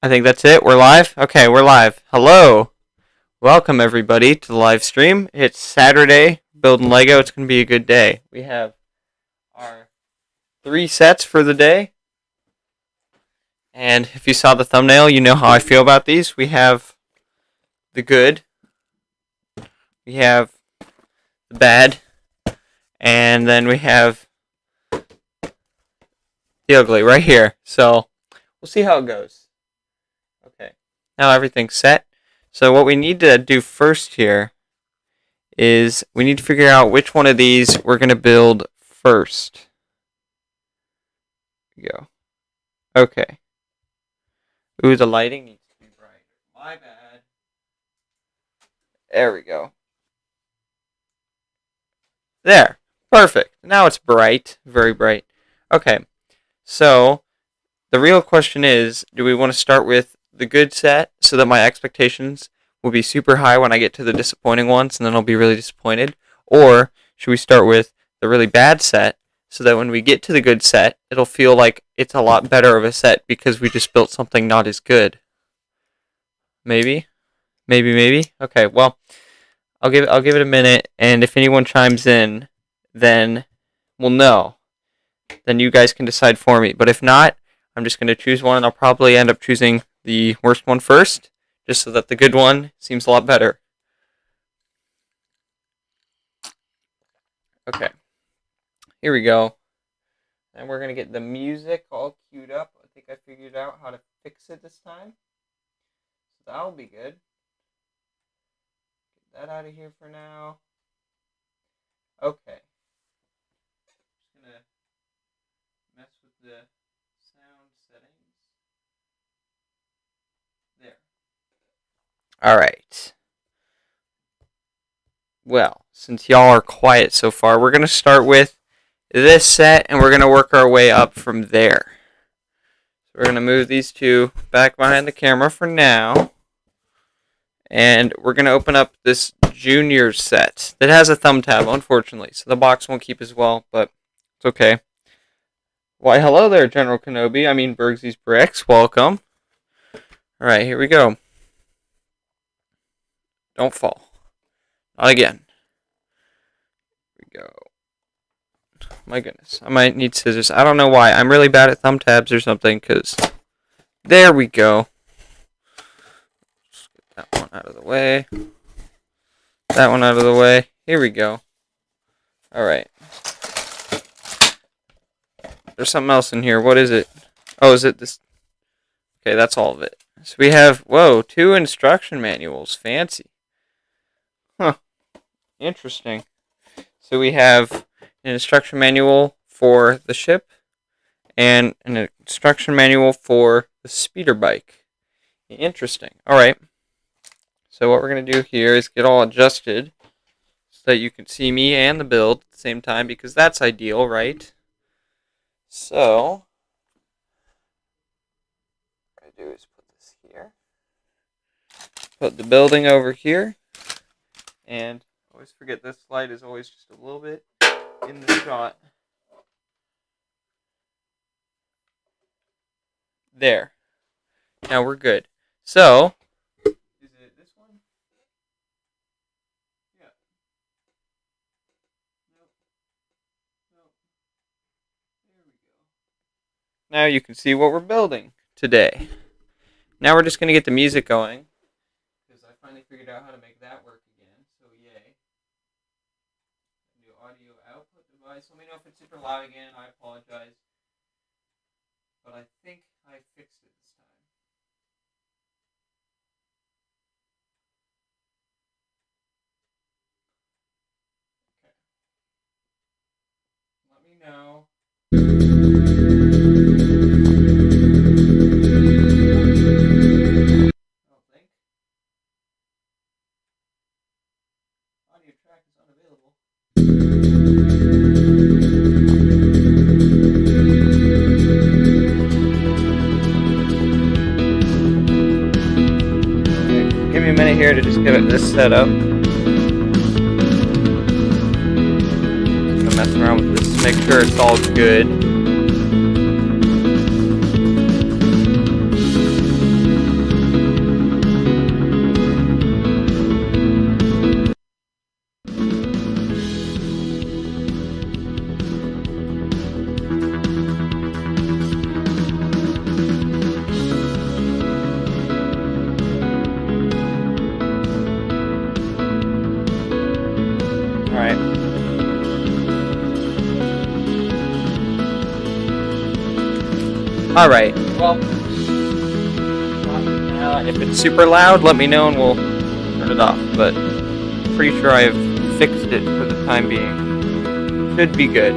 I think that's it. We're live? Okay, we're live. Hello. Welcome, everybody, to the live stream. It's Saturday. Building Lego. It's going to be a good day. We have our 3 sets for the day. And if you saw the thumbnail, you know how I feel about these. We have the good. We have the bad. And then we have the ugly right here. So, we'll see how it goes. Okay, now everything's set. So what we need to do first here is we need to figure out which one of these we're going to build first. Here we go. Okay. Ooh, the lighting needs to be bright. My bad. There we go. There. Perfect. Now it's bright. Very bright. Okay. So the real question is, do we want to start with the good set so that my expectations will be super high when I get to the disappointing ones and then I'll be really disappointed? Or should we start with the really bad set so that when we get to the good set, it'll feel like it's a lot better of a set because we just built something not as good? Maybe? Maybe? Okay, well, I'll give it a minute, and if anyone chimes in, then we'll know. Then you guys can decide for me. But if not, I'm just going to choose one, and I'll probably end up choosing the worst one first, just so that the good one seems a lot better. Okay, here we go. And we're going to get the music all queued up. I think I figured out how to fix it this time. So that'll be good. Get that out of here for now. Okay. Just going to mess with the sound settings. There. Alright. Well, since y'all are quiet so far, we're going to start with this set, and we're going to work our way up from there. So we're going to move these two back behind the camera for now. And we're going to open up this junior set that has a thumb tab, unfortunately. So the box won't keep as well, but it's okay. Why, hello there, General Kenobi. I mean, Bergsy's Bricks. Welcome. Alright, here we go. Don't fall. Not again. Here we go. My goodness. I might need scissors. I don't know why. I'm really bad at thumb tabs or something, because... There we go. Just get that one out of the way. That one out of the way. Here we go. Alright. There's something else in here. What is it? Oh, is it this? Okay, that's all of it. So we have, whoa, 2 instruction manuals. Fancy. Huh. Interesting. So we have an instruction manual for the ship and an instruction manual for the speeder bike. Interesting. Alright. So what we're going to do here is get all adjusted so that you can see me and the build at the same time, because that's ideal, right? So, what I do is put this here, put the building over here, and I always forget this light is always just a little bit in the shot. There. Now we're good. So, is it this one? Yeah. Nope. There we go. Now you can see what we're building today. Now we're just going to get the music going, because I finally figured out how to make that work again, so yay. New audio output device. Let me know if it's super loud again. I apologize. But I think I fixed it this time. Okay. Let me know. I don't think. Audio track is unavailable. Okay, give me a minute here to just get this set up. Mess around with this to make sure it's all good. Alright, well, if it's super loud, let me know and we'll turn it off, but I'm pretty sure I've fixed it for the time being. Should be good.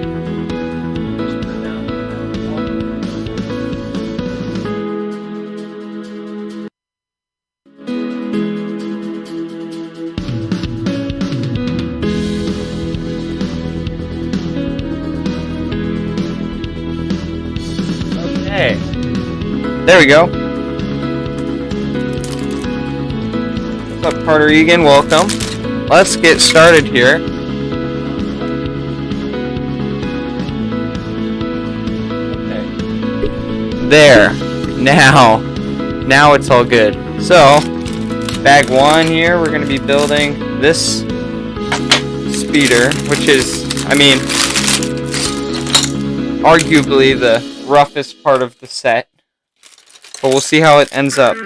Okay. There we go. What's up, Carter Egan? Welcome. Let's get started here. Okay. There. Now it's all good. So, bag one here, we're going to be building this speeder, which is, I mean, arguably the roughest part of the set, but we'll see how it ends up.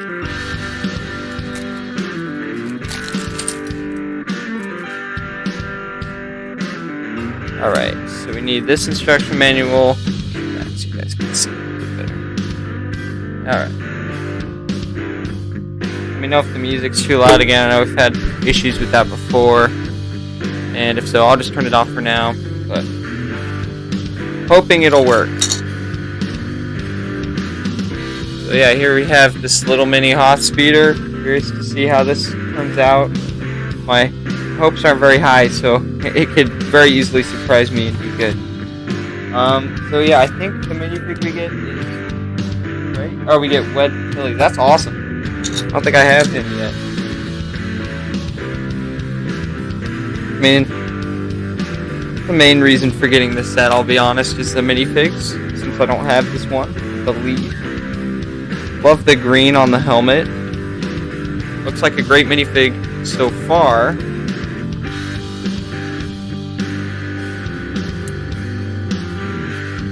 Alright, so we need this instruction manual, so you guys can see it a bit better. Alright. Let me know if the music's too loud again. I know we've had issues with that before, and if so, I'll just turn it off for now, but hoping it'll work. So yeah, here we have this little mini Hoth speeder. Curious to see how this turns out. My hopes aren't very high, so it could very easily surprise me and be good. So yeah, I think the minifig we get is right. Oh, we get Wed Philly. That's awesome. I don't think I have him yet. I mean, the main reason for getting this set, I'll be honest, is the minifigs, since I don't have this one, the lead. Love the green on the helmet. Looks like a great minifig so far.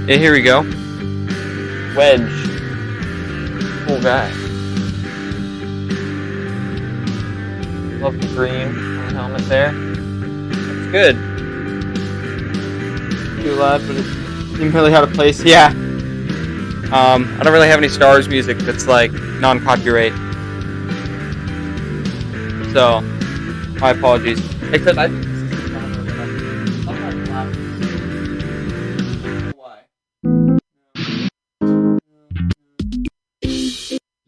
Yeah, here we go. Wedge. Cool guy. Love the green on the helmet there. That's good. Too loud, but it's really out of place. Yeah. I don't really have any Star Wars music that's like non-copyright. So, my apologies. Except I think this is the genre that I'm not why.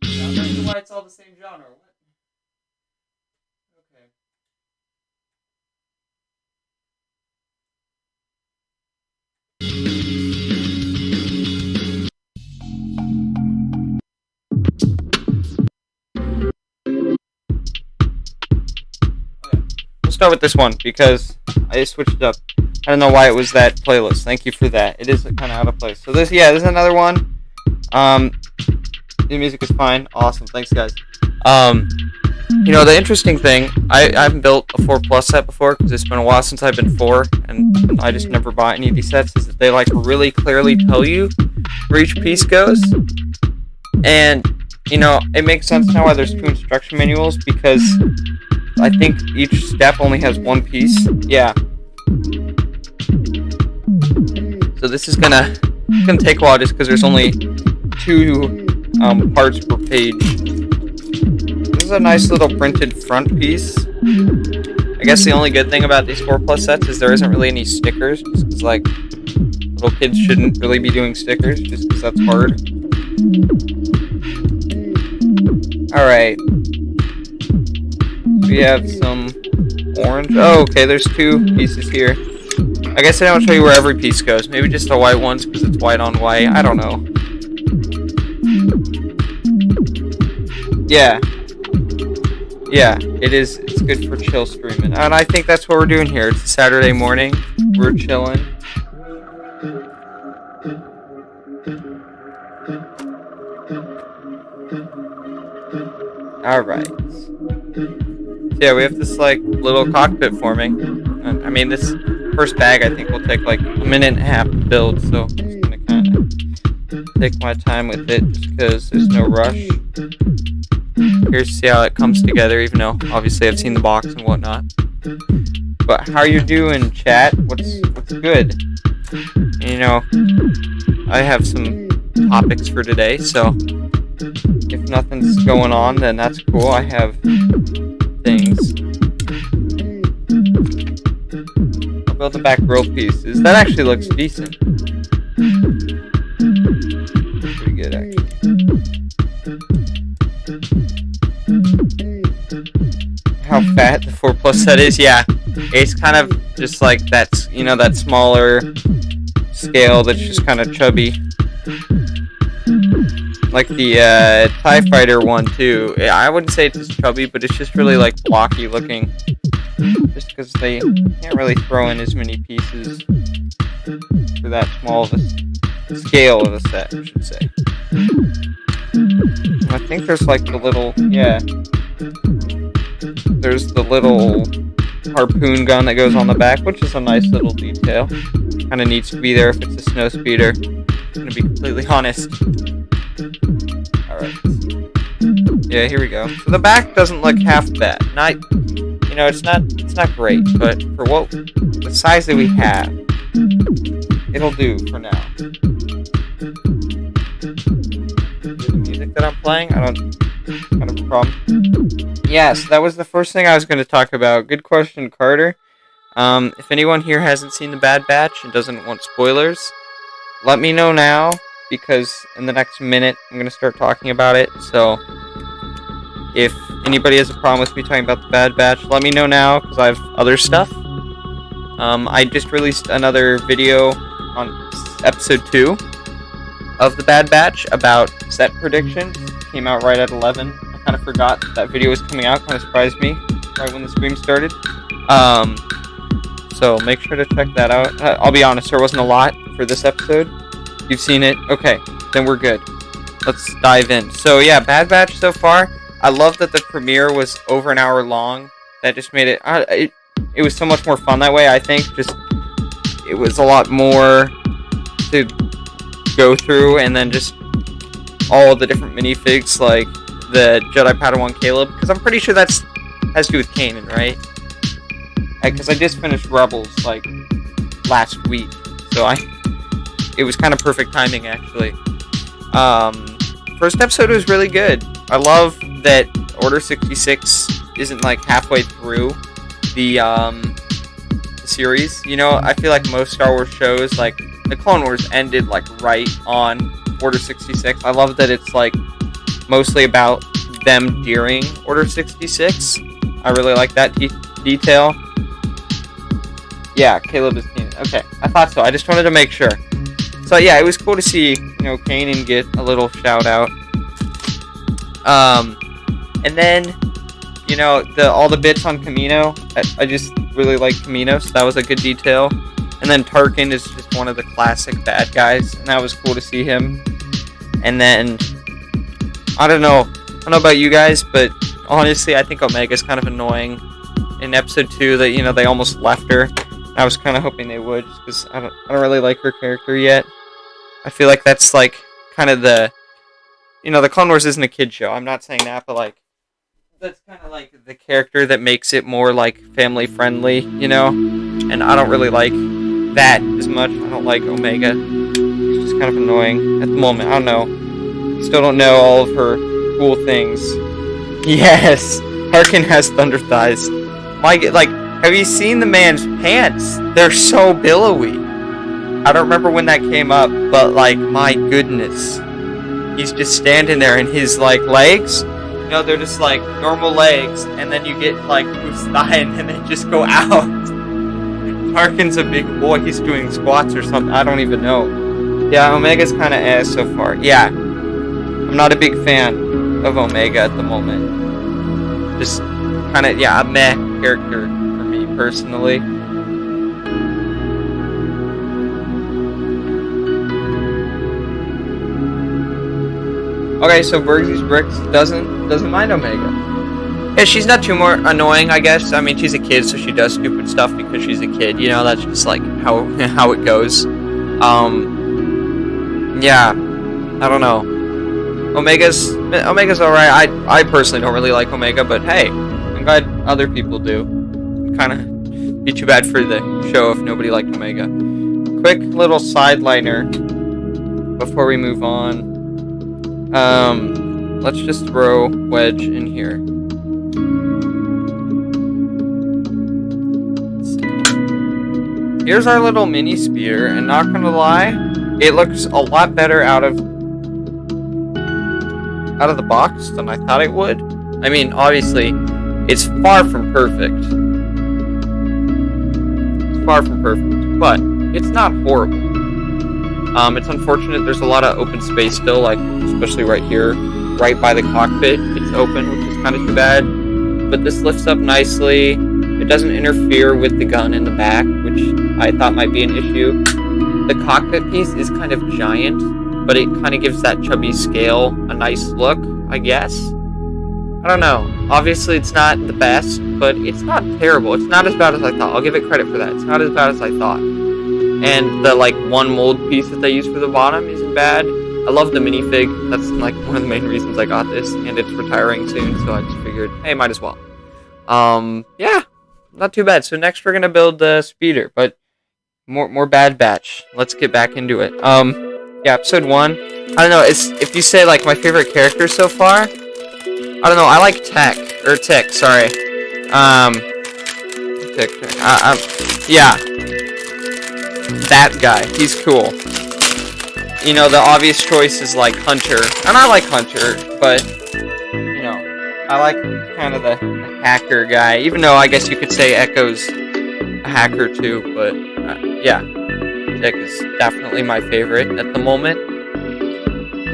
I don't know why it's all the same genre. What? Okay. We'll start with this one because I switched it up. I don't know why it was that playlist. Thank you for that. It is kind of out of place. So this is another one. The music is fine. Awesome. Thanks, guys. You know, the interesting thing, I haven't built a 4 Plus set before because it's been a while since I've been 4, and I just never bought any of these sets, is that they like really clearly tell you where each piece goes. And, you know, it makes sense now why there's 2 instruction manuals, because I think each step only has 1 piece. Yeah. So this is gonna take a while just because there's only 2 parts per page. This is a nice little printed front piece. I guess the only good thing about these 4 Plus sets is there isn't really any stickers, just because, like, little kids shouldn't really be doing stickers, just because that's hard. Alright. We have some orange. Oh, okay, there's 2 pieces here. I guess I don't show you where every piece goes. Maybe just the white ones, because it's white on white. I don't know. Yeah. Yeah, it is. It's good for chill streaming. And I think that's what we're doing here. It's a Saturday morning. We're chilling. Alright. So yeah, we have this, like, little cockpit forming. I mean, this first bag I think will take like a minute and a half to build, so I'm just gonna kind of take my time with it just because there's no rush. Here's to see how it comes together, even though obviously I've seen the box and whatnot. But how you doing, chat? What's good? You know, I have some topics for today. So if nothing's going on, then that's cool. I have things. I'll build them back real pieces. That actually looks decent. Pretty good, actually. How fat the 4+ set is? Yeah, it's kind of just like that's, you know, that smaller scale that's just kind of chubby. Like the TIE Fighter one too. I wouldn't say it's just chubby, but it's just really like blocky looking. Just because they can't really throw in as many pieces for that small of a scale of a set, I should say. I think there's like the little, yeah. There's the little harpoon gun that goes on the back, which is a nice little detail. Kind of needs to be there if it's a snow speeder. I'm gonna be completely honest. Alright. Yeah, here we go. So the back doesn't look half bad. Not, you know, it's not great, but for what the size that we have, it'll do for now. The music that I'm playing, I don't have a problem. Yes, that was the first thing I was going to talk about. Good question, Carter. If anyone here hasn't seen The Bad Batch and doesn't want spoilers, let me know now, because in the next minute I'm going to start talking about it. So if anybody has a problem with me talking about The Bad Batch, let me know now, because I have other stuff. I just released another video on episode 2 of The Bad Batch about set predictions. Came out right at 11. I kind of forgot that video was coming out. Kind of surprised me right when the stream started. So make sure to check that out. I'll be honest, there wasn't a lot for this episode. You've seen it? Okay, then we're good. Let's dive in. So yeah, Bad Batch so far. I love that the premiere was over an hour long. That just made it... It was so much more fun that way, I think. Just, it was a lot more to go through, and then just all the different minifigs, like the Jedi Padawan Caleb, because I'm pretty sure that's has to do with Kanan, right? Because I just finished Rebels like last week, so it was kind of perfect timing, actually. First episode was really good. I love that Order 66 isn't like halfway through the series. You know, I feel like most Star Wars shows, like the Clone Wars, ended like right on Order 66. I love that it's like mostly about them during Order 66. I really like that detail. Yeah, Caleb is Kanan. Okay, I thought so. I just wanted to make sure. So yeah, it was cool to see, you know, Kanan get a little shout out. And then, you know, all the bits on Kamino. I just really like Kamino, so that was a good detail. And then Tarkin is just one of the classic bad guys, and that was cool to see him. And then, I don't know about you guys, but honestly, I think Omega's kind of annoying. In episode 2, that, you know, they almost left her. I was kind of hoping they would, just because I don't really like her character yet. I feel like that's like kind of the, you know, the Clone Wars isn't a kid show. I'm not saying that, but like that's kind of like the character that makes it more like family friendly, you know. And I don't really like that as much. I don't like Omega. She's just kind of annoying at the moment. I don't know. Still don't know all of her cool things. Yes, Harkin has thunder thighs. Like, have you seen the man's pants? They're so billowy. I don't remember when that came up, but like, my goodness. He's just standing there, and his like legs, you know, they're just like normal legs, and then you get like his thigh, and they just go out. Harkin's a big boy. He's doing squats or something. I don't even know. Yeah, Omega's kind of ass so far. Yeah, I'm not a big fan of Omega at the moment. Just kind of, yeah, a meh character for me personally. Okay, so Bergsy's Bricks doesn't mind Omega. Yeah, she's not too more annoying, I guess. I mean, she's a kid, so she does stupid stuff because she's a kid. You know, that's just like how it goes. Yeah, I don't know. Omega's alright. I personally don't really like Omega, but hey, I'm glad other people do. Kind of be too bad for the show if nobody liked Omega. Quick little sideliner. before we move on, let's just throw Wedge in here. Here's our little mini speeder, and not gonna lie, it looks a lot better out of the box than I thought it would. I mean, obviously, it's far from perfect. It's far from perfect, but it's not horrible. It's unfortunate there's a lot of open space still, like, especially right here, right by the cockpit. It's open, which is kind of too bad. But this lifts up nicely. It doesn't interfere with the gun in the back, which I thought might be an issue. The cockpit piece is kind of giant, but it kind of gives that chubby scale a nice look, I guess. I don't know. Obviously, it's not the best, but it's not terrible. It's not as bad as I thought. I'll give it credit for that. It's not as bad as I thought. And the, like, one mold piece that they use for the bottom isn't bad. I love the minifig. That's, like, one of the main reasons I got this. And it's retiring soon, so I just figured, hey, might as well. Yeah. Not too bad. So next we're gonna build the speeder, but more Bad Batch. Let's get back into it. Yeah, episode 1. I don't know, if you say, like, my favorite character so far, I don't know, I like Tick, sorry. Tick, yeah. That guy, he's cool. You know, the obvious choice is, like, Hunter, and I like Hunter, but, you know, I like kind of the hacker guy, even though I guess you could say Echo's a hacker too, but, yeah. Tick is definitely my favorite at the moment.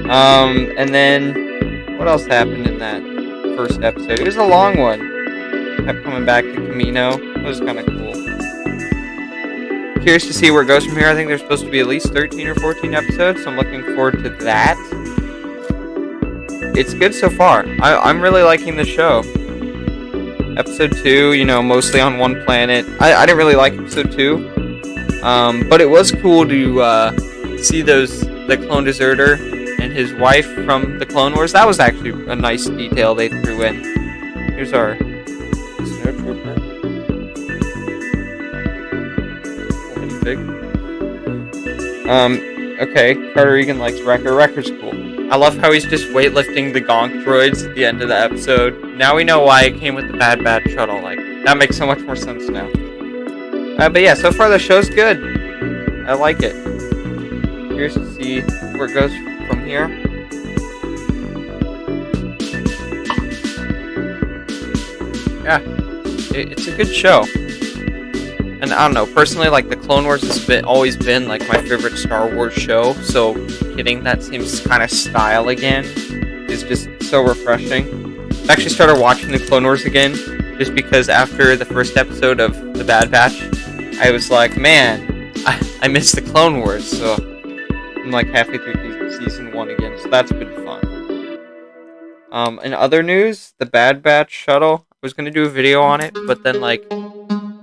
And then, what else happened in that first episode? It was a long one. Kept coming back to Camino. It was kind of cool. Curious to see where it goes from here. I think there's supposed to be at least 13 or 14 episodes, so I'm looking forward to that. It's good so far. I'm really liking the show. Episode 2, you know, mostly on one planet. I didn't really like episode 2. But it was cool to see the clone deserter and his wife from the Clone Wars. That was actually a nice detail they threw in. Here's our snowtrooper. Okay, Carter Egan likes Wrecker. Wrecker's cool. I love how he's just weightlifting the gonk droids at the end of the episode. Now we know why it came with the Bad Batch shuttle. Like, that makes so much more sense now. But yeah, so far the show's good. I like it. Curious to see where it goes from here. Yeah, it's a good show. And I don't know, personally, like, the Clone Wars has always been, like, my favorite Star Wars show, so getting that same kind of style again is just so refreshing. I actually started watching the Clone Wars again, just because after the first episode of The Bad Batch, I was like, man, I missed the Clone Wars, so I'm, like, halfway through season 1 again, so that's been fun. In other news, the Bad Batch shuttle, I was going to do a video on it, but then, like,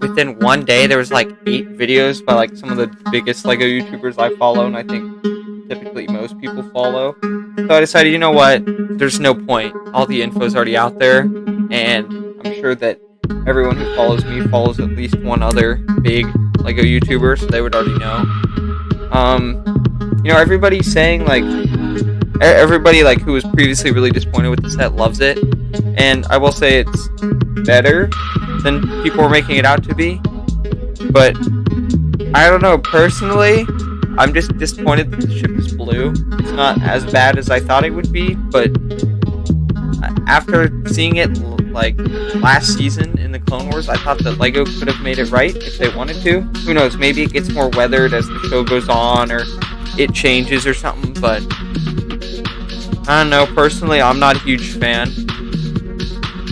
within one day, there was, like, 8 videos by, like, some of the biggest LEGO YouTubers I follow, and I think typically most people follow. So I decided, you know what, there's no point. All the info's already out there, and I'm sure that everyone who follows me follows at least one other big LEGO YouTuber, so they would already know. You know, everybody's saying, like, everybody, like, who was previously really disappointed with the set loves it, and I will say it's better than people were making it out to be, but I don't know, personally, I'm just disappointed that the ship is blue. It's not as bad as I thought it would be, but after seeing it, like, last season in the Clone Wars, I thought that LEGO could have made it right if they wanted to. Who knows, maybe it gets more weathered as the show goes on, or it changes or something, but I don't know, personally, I'm not a huge fan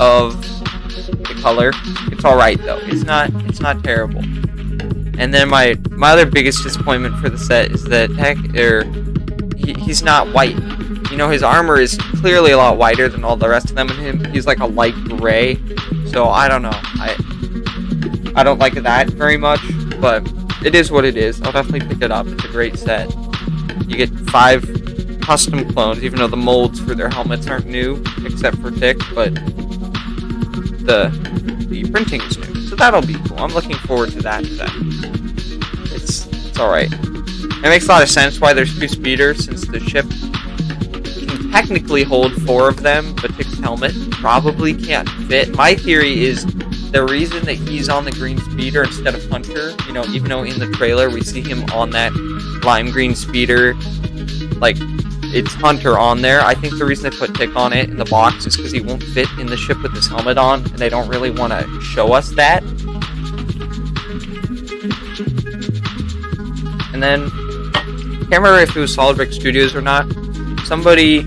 of the color. It's alright, though. It's not terrible. And then my other biggest disappointment for the set is that he's not white. You know, his armor is clearly a lot whiter than all the rest of them, and he's like a light gray. So I don't know. I don't like that very much, but it is what it is. I'll definitely pick it up. It's a great set. You get 5 custom clones, even though the molds for their helmets aren't new, except for Tick, but the printing is new. So that'll be cool. I'm looking forward to that set. It's alright. It makes a lot of sense why there's 2 speeders, since the ship can technically hold 4 of them, but Tick's helmet probably can't fit. My theory is the reason that he's on the green speeder instead of Hunter, you know, even though in the trailer we see him on that lime green speeder, like, it's Hunter on there. I think the reason they put Tick on it in the box is because he won't fit in the ship with his helmet on, and they don't really want to show us that. And then, I can't remember if it was Solid Brick Studios or not. Somebody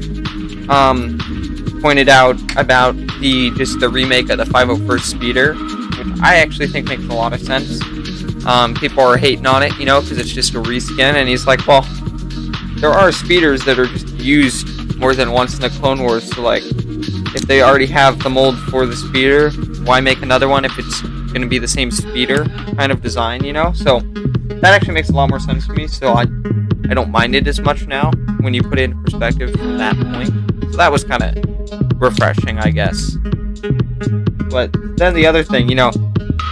pointed out about the remake of the 501st Speeder, which I actually think makes a lot of sense. People are hating on it, you know, because it's just a reskin, and he's like, well, there are speeders that are just used more than once in the Clone Wars, so like, if they already have the mold for the speeder, why make another one if it's going to be the same speeder kind of design, you know? So that actually makes a lot more sense to me, so I don't mind it as much now when you put it in perspective from that point. So that was kind of refreshing, I guess. But then the other thing, you know,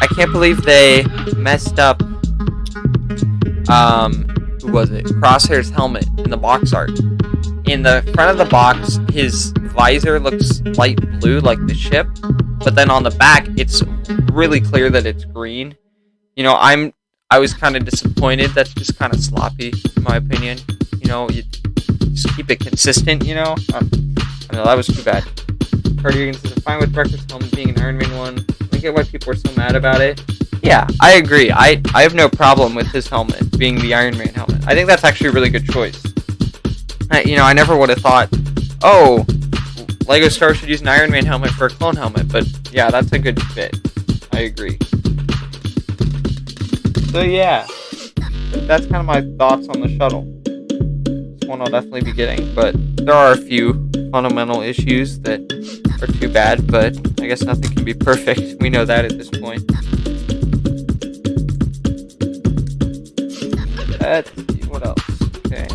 I can't believe they messed up, who was it? Crosshair's helmet in the box art. In the front of the box, his visor looks light blue like the ship, but then on the back, it's really clear that it's green. You know, I was kind of disappointed. That's just kind of sloppy, in my opinion. You know, you just keep it consistent, you know? I know, that was too bad. Cardigan says, I'm fine with Breakfast Helmet being an Iron Man one. I get why people are so mad about it. Yeah, I agree. I have no problem with his helmet being the Iron Man helmet. I think that's actually a really good choice. You know, I never would have thought, oh, LEGO Star should use an Iron Man helmet for a clone helmet, but yeah, that's a good fit. I agree. So yeah, that's kind of my thoughts on the shuttle. This one I'll definitely be getting, but there are a few fundamental issues that are too bad, but I guess nothing can be perfect. We know that at this point. Let's see, what else? Okay.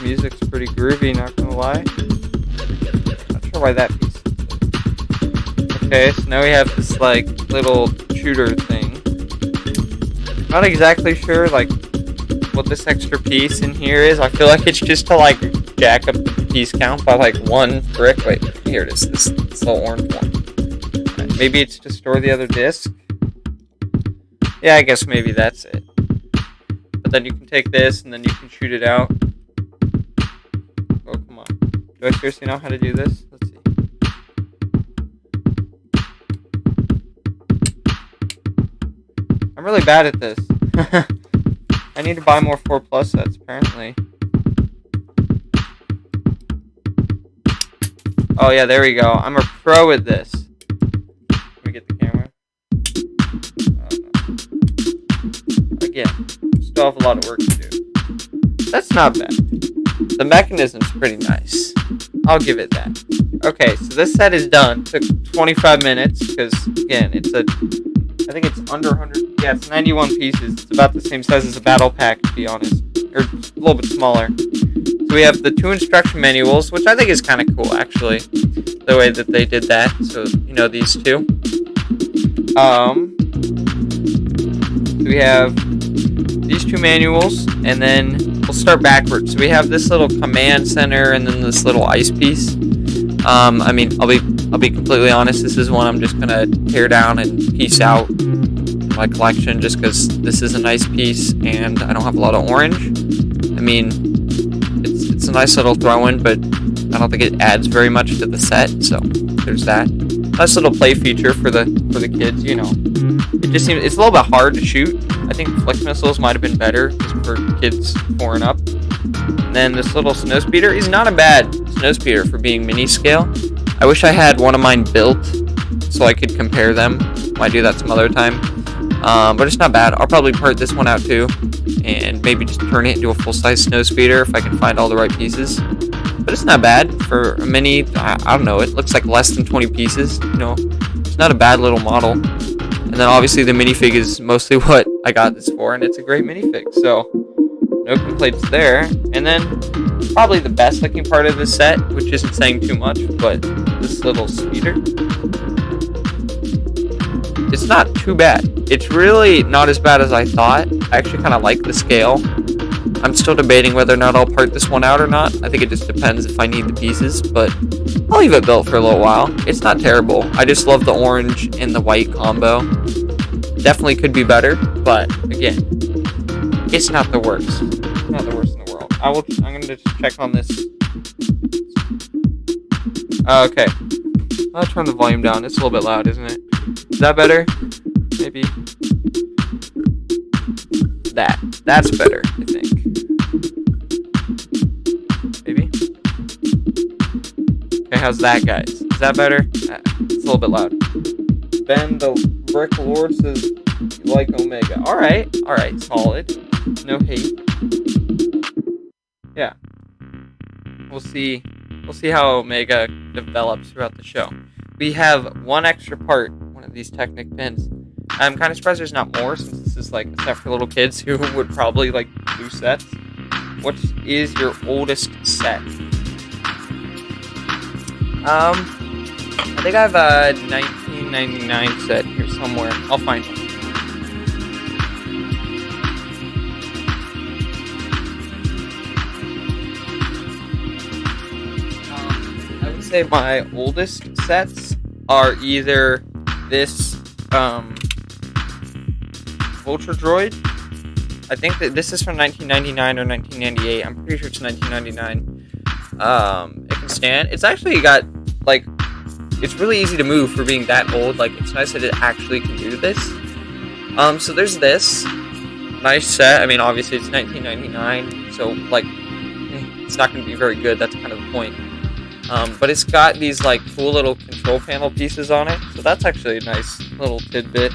Music's pretty groovy, not gonna lie. Not sure why that piece is. Okay, so now we have this, like, little shooter thing. Not exactly sure, like, what this extra piece in here is. I feel like it's just to, like, jack up the piece count by, like, 1 brick. Wait, here it is, this little orange one. Maybe it's to store the other disc? Yeah, I guess maybe that's it. But then you can take this, and then you can shoot it out. Oh, come on. Do I seriously know how to do this? Let's see. I'm really bad at this. I need to buy more 4+ sets, apparently. Oh yeah, there we go. I'm a pro at this. Let me get the camera. Oh, no. Again, still have a lot of work to do. That's not bad. The mechanism's pretty nice. I'll give it that. Okay, so this set is done. Took 25 minutes, because, again, I think it's under 100, yeah, it's 91 pieces. It's about the same size as a battle pack, to be honest. Or a little bit smaller. So we have the 2 instruction manuals, which I think is kind of cool, actually. The way that they did that. So, you know, these 2. So we have these 2 manuals, and then we'll start backwards. So we have this little command center, and then this little ice piece. I mean, I'll be completely honest. This is one I'm just gonna tear down and piece out my collection, just because this is a nice piece, and I don't have a lot of orange. I mean, it's a nice little throw-in, but I don't think it adds very much to the set. So there's that. Nice little play feature for the kids. You know, it just seems it's a little bit hard to shoot. I think flick missiles might have been better just for kids 4 and up. And then this little snow speeder is not a bad snow speeder for being mini scale. I wish I had one of mine built so I could compare them. Might do that some other time. But it's not bad. I'll probably part this one out too, and maybe just turn it into a full-size snow speeder if I can find all the right pieces. But it's not bad for a mini. I don't know. It looks like less than 20 pieces. You know, it's not a bad little model. And then obviously the minifig is mostly what I got this for, and it's a great minifig. So no complaints there. And then probably the best looking part of this set, which isn't saying too much, but this little speeder. it's not too bad. It's really not as bad as I thought. I actually kind of like the scale. I'm still debating whether or not I'll part this one out or not. I think it just depends if I need the pieces, but I'll leave it built for a little while. It's not terrible. I just love the orange and the white combo. Definitely could be better, but again, it's not the worst. It's not the worst in the world. I'm gonna just check on this. Okay. I'll turn the volume down. It's a little bit loud, isn't it? Is that better? Maybe. That's better, I think. Maybe. Okay, how's that, guys? Is that better? It's a little bit loud. Ben the Brick Lord says you like Omega. Alright, solid. No hate. Yeah. We'll see how Omega develops throughout the show. We have one extra part, one of these Technic pins. I'm kind of surprised there's not more, since this is like a set for little kids who would probably like blue sets. What is your oldest set? I think I have a 1999 set here somewhere. I'll find it. I would say my oldest sets are either this Ultra Droid. I think that this is from 1999 or 1998. I'm pretty sure it's 1999. It can stand. It's actually got, like, it's really easy to move for being that old. Like, it's nice that it actually can do this. So there's this. Nice set. I mean, obviously it's 1999, so, like, it's not going to be very good. That's kind of the point. But it's got these, like, cool little control panel pieces on it. So that's actually a nice little tidbit.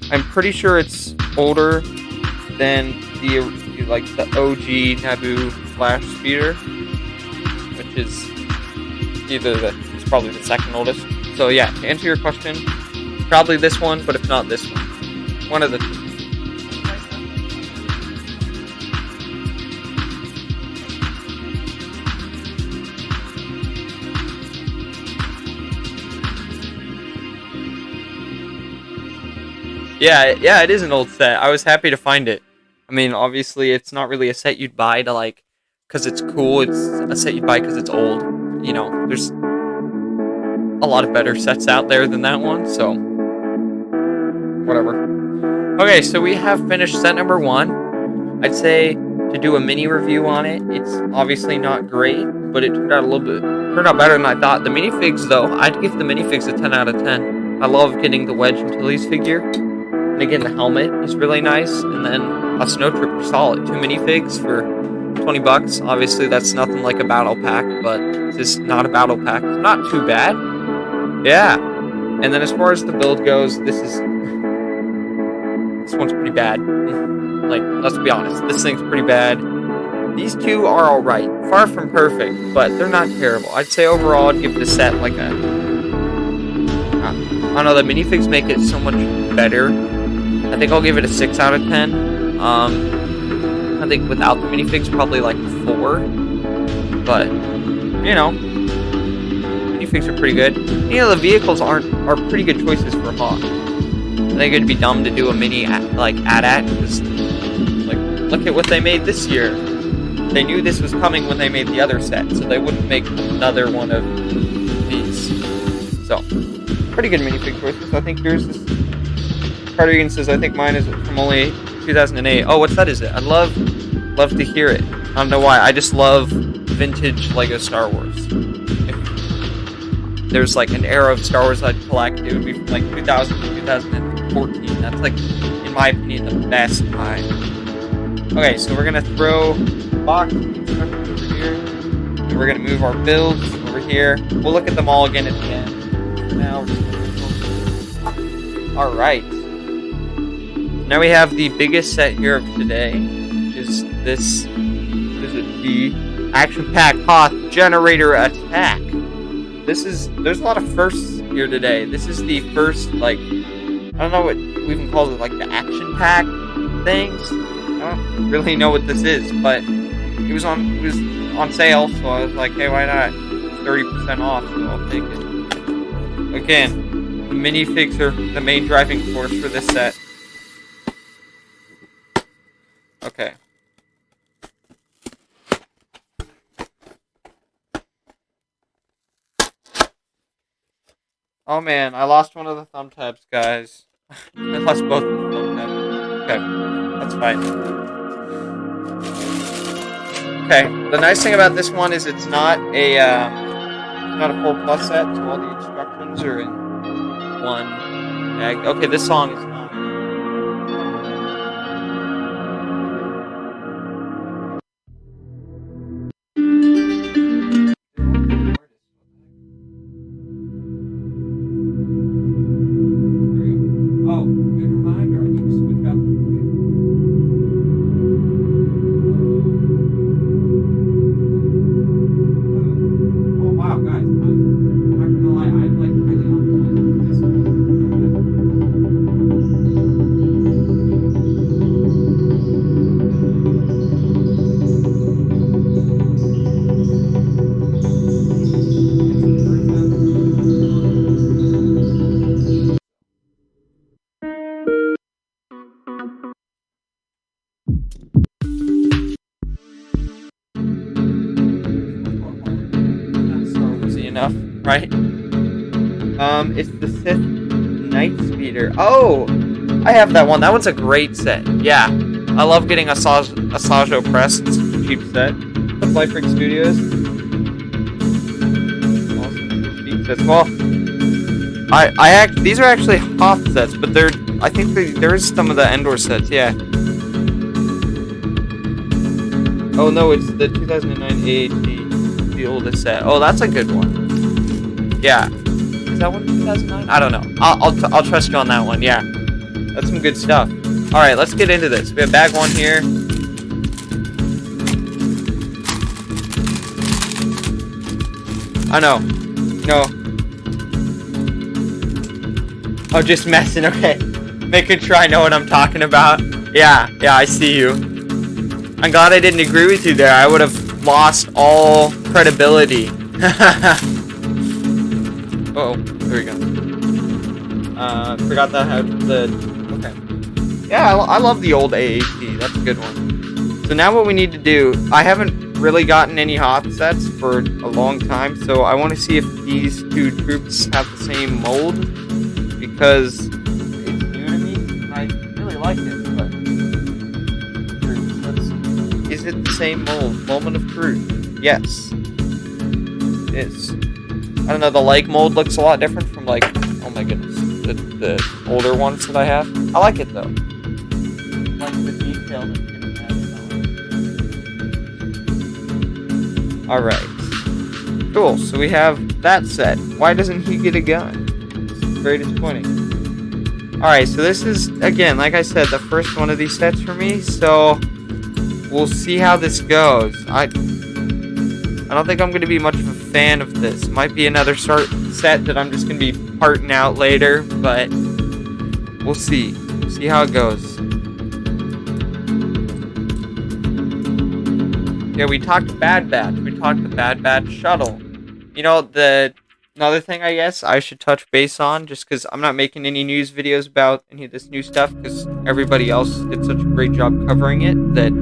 I'm pretty sure it's older than the OG Naboo Flash Speeder, which is it's probably the second oldest. So yeah, to answer your question, probably this one, but if not this one, one of the two. Yeah, it is an old set. I was happy to find it. I mean, obviously, it's not really a set you'd buy to, like, because it's cool. It's a set you'd buy because it's old. You know, there's a lot of better sets out there than that one, so whatever. Okay, so we have finished set number 1. I'd say to do a mini review on it, it's obviously not great, but it turned out better than I thought. The minifigs, though, I'd give the minifigs a 10 out of 10. I love getting the Wedge Antilles figure. And again, the helmet is really nice, and then a Snow Trooper solid. 2 minifigs for $20. Obviously, that's nothing like a battle pack, but it's just not a battle pack. It's not too bad. Yeah. And then as far as the build goes, this one's pretty bad. Like, let's be honest, this thing's pretty bad. These two are alright. Far from perfect, but they're not terrible. I'd say overall, I'd give the set like a... I don't know, the minifigs make it so much better. I think I'll give it a 6 out of 10. I think without the minifigs, probably like 4. But, you know, minifigs are pretty good. You know, the vehicles are pretty good choices for Hoth. I think it'd be dumb to do a mini AT-AT, because, like, look at what they made this year. They knew this was coming when they made the other set, so they wouldn't make another one of these. So, pretty good minifig choices. I think yours is... Cardigan says, I think mine is from only 2008. Oh, what set is it? I'd love to hear it. I don't know why. I just love vintage Lego Star Wars. If there's like an era of Star Wars I'd collect, it would be from like 2000 to 2014. That's like, in my opinion, the best time. Okay, so we're gonna throw the box over here, and we're gonna move our builds over here. We'll look at them all again at the end. Now, all right. Now we have the biggest set here of today, is this, the Action Pack Hoth Generator Attack. There's a lot of firsts here today. This is the first, like, I don't know what we even call it, like the Action Pack things. I don't really know what this is, but it was on sale, so I was like, hey, why not? 30% off, so I'll take it. Again, minifigs are the main driving force for this set. Okay. Oh man, I lost one of the thumb tabs, guys. I lost both of the thumb tabs. Okay, that's fine. Okay, the nice thing about this one is it's not a 4+ set, so all the instructions are in one tag. Okay, this song is not. Oh, good reminder. I need to switch out the Oh wow, guys. I'm not gonna lie, I'm like really on point with this one. Enough, right? It's the Sith Night Speeder. Oh, I have that one. That one's a great set. Yeah, I love getting a Sajo Press. It's a cheap set. The Flyfreak Studios. Awesome. Cheap sets. Well, these are actually Hoth sets, but I think there's some of the Endor sets. Yeah. Oh no, it's the 2009 AAT, the oldest set. Oh, that's a good one. Yeah. Is that one 2009? I don't know. I'll trust you on that one. Yeah. That's some good stuff. All right, let's get into this. We have bag one here. I know. No. Oh, just messing. Okay. Making sure I know what I'm talking about. Yeah, I see you. I'm glad I didn't agree with you there. I would have lost all credibility. Oh, there we go. Forgot that I had the... Okay. Yeah, I love the old AAT. That's a good one. So now what we need to do... I haven't really gotten any Hoth sets for a long time, so I want to see if these two troops have the same mold, because it's new to me, and I really like it, but... Is it the same mold? Moment of truth. Yes. It is. I don't know, the leg mold looks a lot different from, like, oh my goodness, the older ones that I have. I like it, though. I like the detail that's getting added on. Alright. Cool, so we have that set. Why doesn't he get a gun? This is very disappointing. Alright, so this is, again, like I said, the first one of these sets for me, so we'll see how this goes. I don't think I'm going to be much of a fan of this. Might be another set that I'm just going to be parting out later, but we'll see. We'll see how it goes. Yeah, we talked Bad Batch. We talked the Bad Batch shuttle. You know, another thing I guess I should touch base on, just because I'm not making any news videos about any of this new stuff, because everybody else did such a great job covering it, that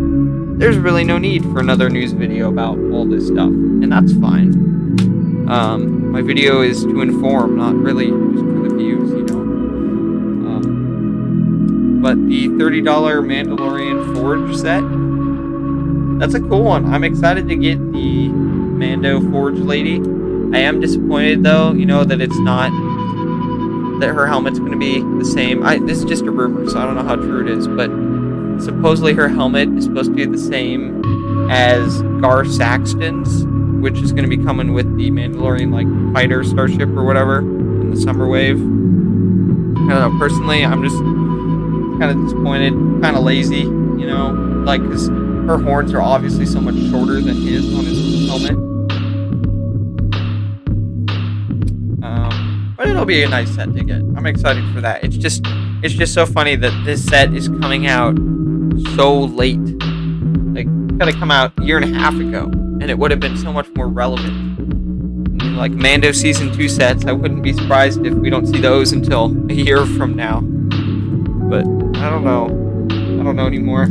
there's really no need for another news video about all this stuff, and that's fine. My video is to inform, not really just for the views, you know. But the $30 Mandalorian Forge set, that's a cool one. I'm excited to get the Mando Forge lady. I am disappointed, though, you know, that it's not, that her helmet's going to be the same. This is just a rumor, so I don't know how true it is, but supposedly her helmet is supposed to be the same as Gar Saxton's, which is going to be coming with the Mandalorian, like, fighter starship or whatever in the Summer Wave. I don't know, personally, I'm just kind of disappointed, kind of lazy, you know, like, because her horns are obviously so much shorter than his on his helmet. But it'll be a nice set to get. I'm excited for that. It's just so funny that this set is coming out so late. Like, it could have come out a year and a half ago, and it would have been so much more relevant like Mando Season 2 sets. I wouldn't be surprised if we don't see those until a year from now. But I don't know. I don't know anymore.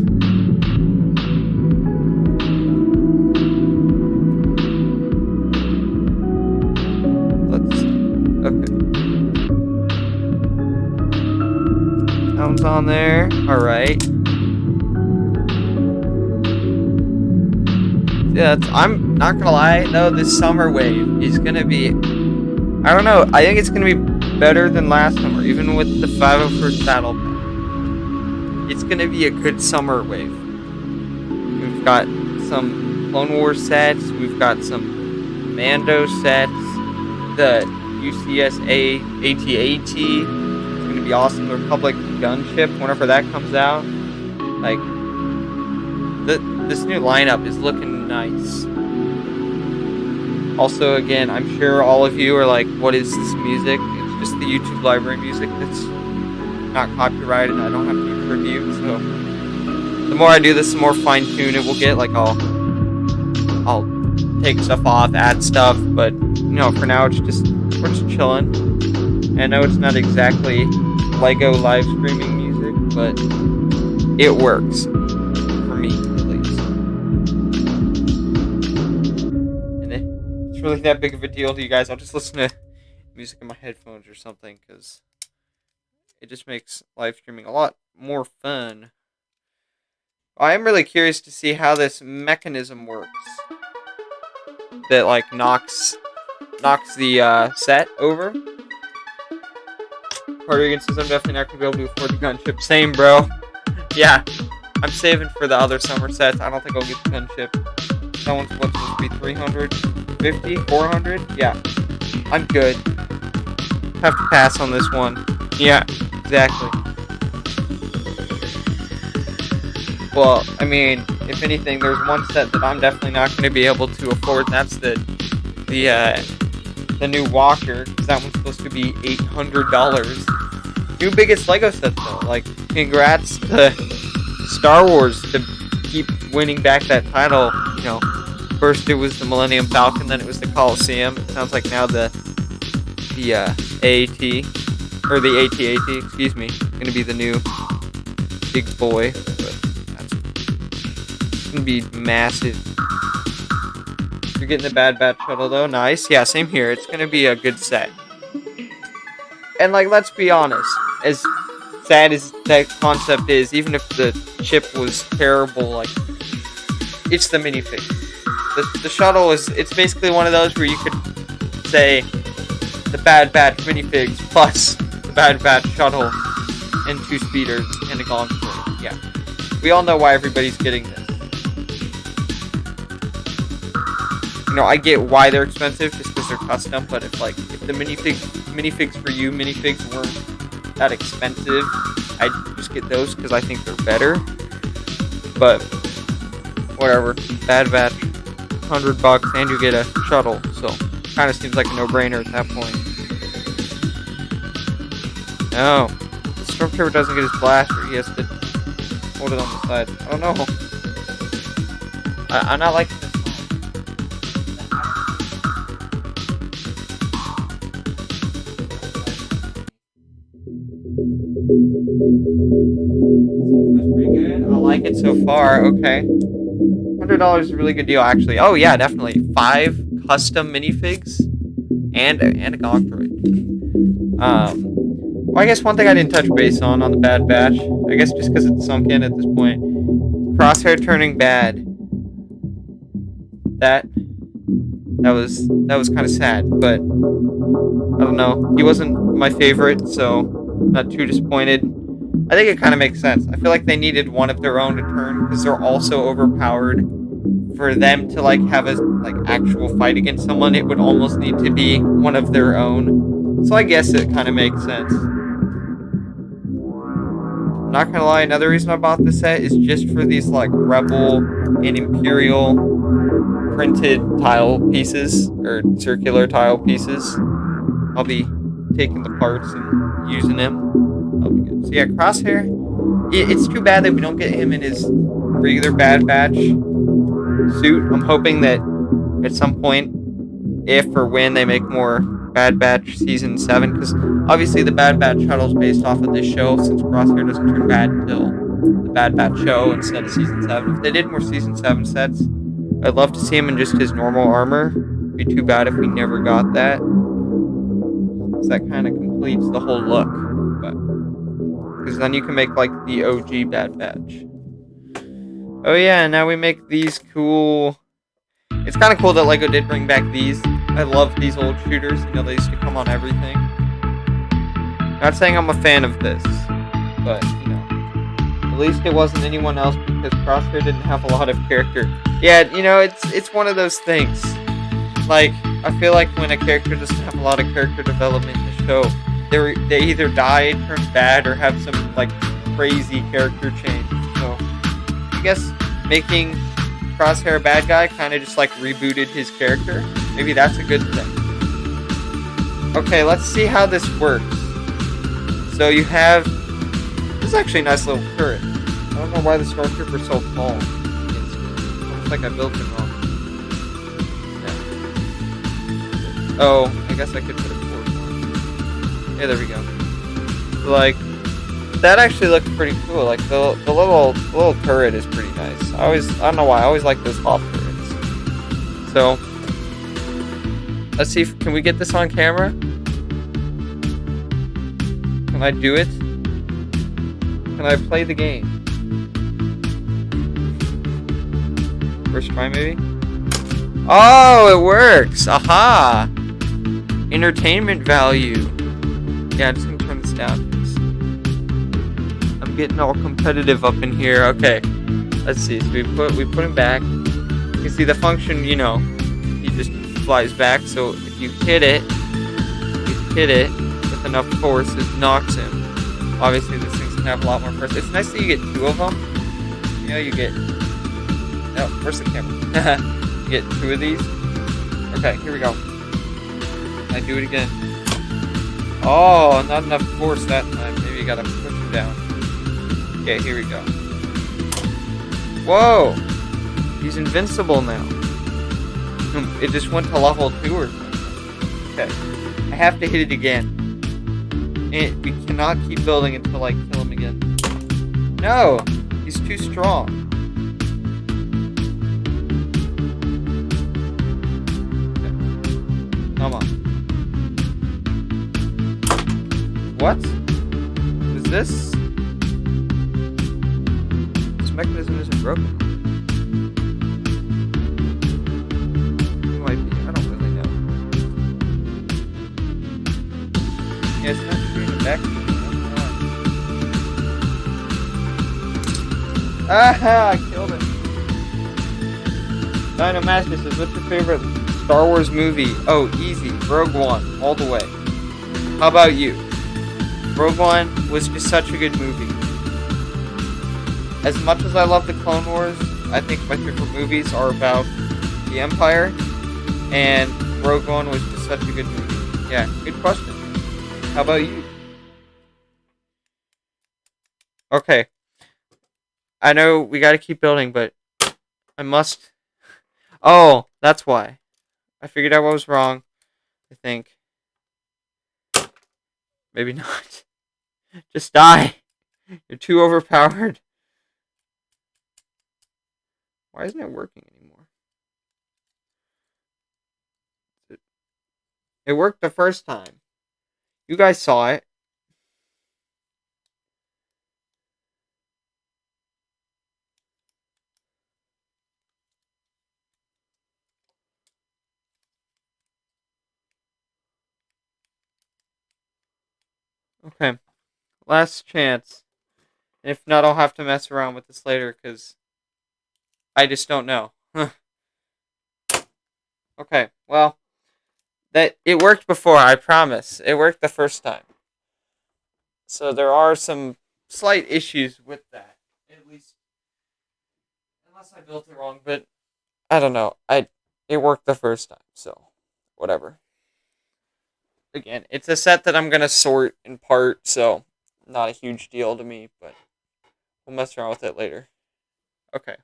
Okay. Sounds on there. Alright. Yeah, I'm not gonna lie, though, this summer wave is gonna be... I don't know, I think it's gonna be better than last summer, even with the 501st Battle Pack. It's gonna be a good summer wave. We've got some Clone Wars sets, we've got some Mando sets, the UCSA AT-AT, it's gonna be awesome, the Republic gunship, whenever that comes out. Like, this new lineup is looking nice. Also, again, I'm sure all of you are like, what is this music? It's just the YouTube library music that's not copyrighted and I don't have to be reviewed, so the more I do this, the more fine-tuned it will get. Like, I'll take stuff off, add stuff, but, you know, for now, we're just chilling. And I know it's not exactly Lego live streaming music, but it works. For me, at least. And if it's really that big of a deal to you guys, I'll just listen to music in my headphones or something, because it just makes live streaming a lot more fun. I am really curious to see how this mechanism works that, like, knocks the set over. Puerto Rican says, I'm definitely not going to be able to afford the gunship. Same, bro. Yeah, I'm saving for the other summer sets. I don't think I'll get the gunship. That one's supposed to be 350, 400? Yeah, I'm good. Have to pass on this one. Yeah, exactly. Well, I mean, if anything, there's one set that I'm definitely not going to be able to afford. That's the new Walker, because that one's supposed to be $800. New biggest Lego set though. Like, congrats to Star Wars to keep winning back that title. You know, first it was the Millennium Falcon, then it was the Coliseum. It sounds like now the AT or the AT-AT, excuse me, gonna be the new big boy. But that's gonna be massive. You're getting the Bad Batch shuttle though, nice. Yeah, same here. It's gonna be a good set. And, like, let's be honest, as sad as that concept is, even if the chip was terrible, like, it's the minifig. The shuttle it's basically one of those where you could say the Bad Batch minifigs plus the Bad Batch shuttle and 2 speeders and a gauntlet. Yeah. We all know why everybody's getting this. You know, I get why they're expensive, just because they're custom, but if the minifigs for you, minifigs weren't that expensive, I'd just get those because I think they're better. But, whatever. Bad Batch, $100 and you get a shuttle, so kind of seems like a no-brainer at that point. No. The Stormtrooper doesn't get his blaster, he has to hold it on the side. I don't know. I'm not liking this. Pretty good. I like it so far. Okay, $100 is a really good deal, actually. Oh yeah, definitely 5 custom minifigs and a GOG droid. Well, I guess one thing I didn't touch base on the Bad Batch, I guess just because it's sunk in at this point, Crosshair turning bad. That was kind of sad, but I don't know. He wasn't my favorite, so not too disappointed. I think it kind of makes sense. I feel like they needed one of their own to turn because they're all so overpowered. For them to have a actual fight against someone, it would almost need to be one of their own. So I guess it kind of makes sense. I'm not gonna lie, another reason I bought this set is just for these Rebel and Imperial printed tile pieces or circular tile pieces. I'll be taking the parts and using them. That'll be good. So yeah, Crosshair. It's too bad that we don't get him in his regular Bad Batch suit. I'm hoping that at some point if or when they make more Bad Batch Season 7, because obviously the Bad Batch shuttle is based off of this show, since Crosshair doesn't turn bad until the Bad Batch show instead of Season 7. If they did more Season 7 sets, I'd love to see him in just his normal armor. It'd be too bad if we never got that, because that kind of completes the whole look. But because then you can make like the OG Bad Batch. Oh yeah, now we make these cool. It's kind of cool that LEGO did bring back these. I love these old shooters. You know, they used to come on everything. Not saying I'm a fan of this, but you know, at least it wasn't anyone else, because Crosshair didn't have a lot of character. Yeah, you know, it's one of those things. Like, I feel like when a character doesn't have a lot of character development in the show, they either die, turn bad, or have some like crazy character change. So I guess making Crosshair a bad guy kind of just like rebooted his character. Maybe that's a good thing. Okay, let's see how this works. So you have, this is actually a nice little turret. I don't know why the Stormtrooper's so tall. It's almost like I built it wrong. Yeah. Oh, I guess I could put it forward more. Yeah, there we go. So, like, that actually looks pretty cool. Like the little turret is pretty nice. I don't know why, I always like those Hoth turrets. So let's see can we get this on camera? Can I do it? Can I play the game? First try maybe? Oh, it works! Aha! Entertainment value. Yeah, I'm just gonna turn this down. I'm getting all competitive up in here. Okay, let's see. So we put him back. You can see the function. You know, he just flies back. So if you hit it with enough force, it knocks him. Obviously, this thing's gonna have a lot more force. It's nice that you get two of them. You know, you get. Oh, where's the camera? You get two of these. Okay, here we go. I do it again. Oh, not enough force that time. Maybe you gotta push him down. Okay, here we go. Whoa! He's invincible now. It just went to level 2 or something. Okay. I have to hit it again. We cannot keep building until I kill him again. No! He's too strong. Okay. Come on. What? Is this? This mechanism isn't broken. It might be. I don't really know. Yeah, it's not shooting it back. Aha! I killed him. Dino Master says, what's your favorite Star Wars movie? Oh, easy. Rogue One. All the way. How about you? Rogue One was just such a good movie. As much as I love the Clone Wars, I think my favorite movies are about the Empire, and Rogue One was just such a good movie. Yeah, good question. How about you? Okay. I know we gotta keep building, but I must... Oh, that's why. I figured out what was wrong, I think. Maybe not. Just die. You're too overpowered. Why isn't it working anymore? It worked the first time. You guys saw it. Okay. Last chance. If not, I'll have to mess around with this later, because I just don't know. Okay, well, it worked before, I promise. It worked the first time. So there are some slight issues with that. At least, unless I built it wrong, but I don't know. It worked the first time, so whatever. Again, it's a set that I'm going to sort in part, so not a huge deal to me, but we'll mess around with it later. Okay.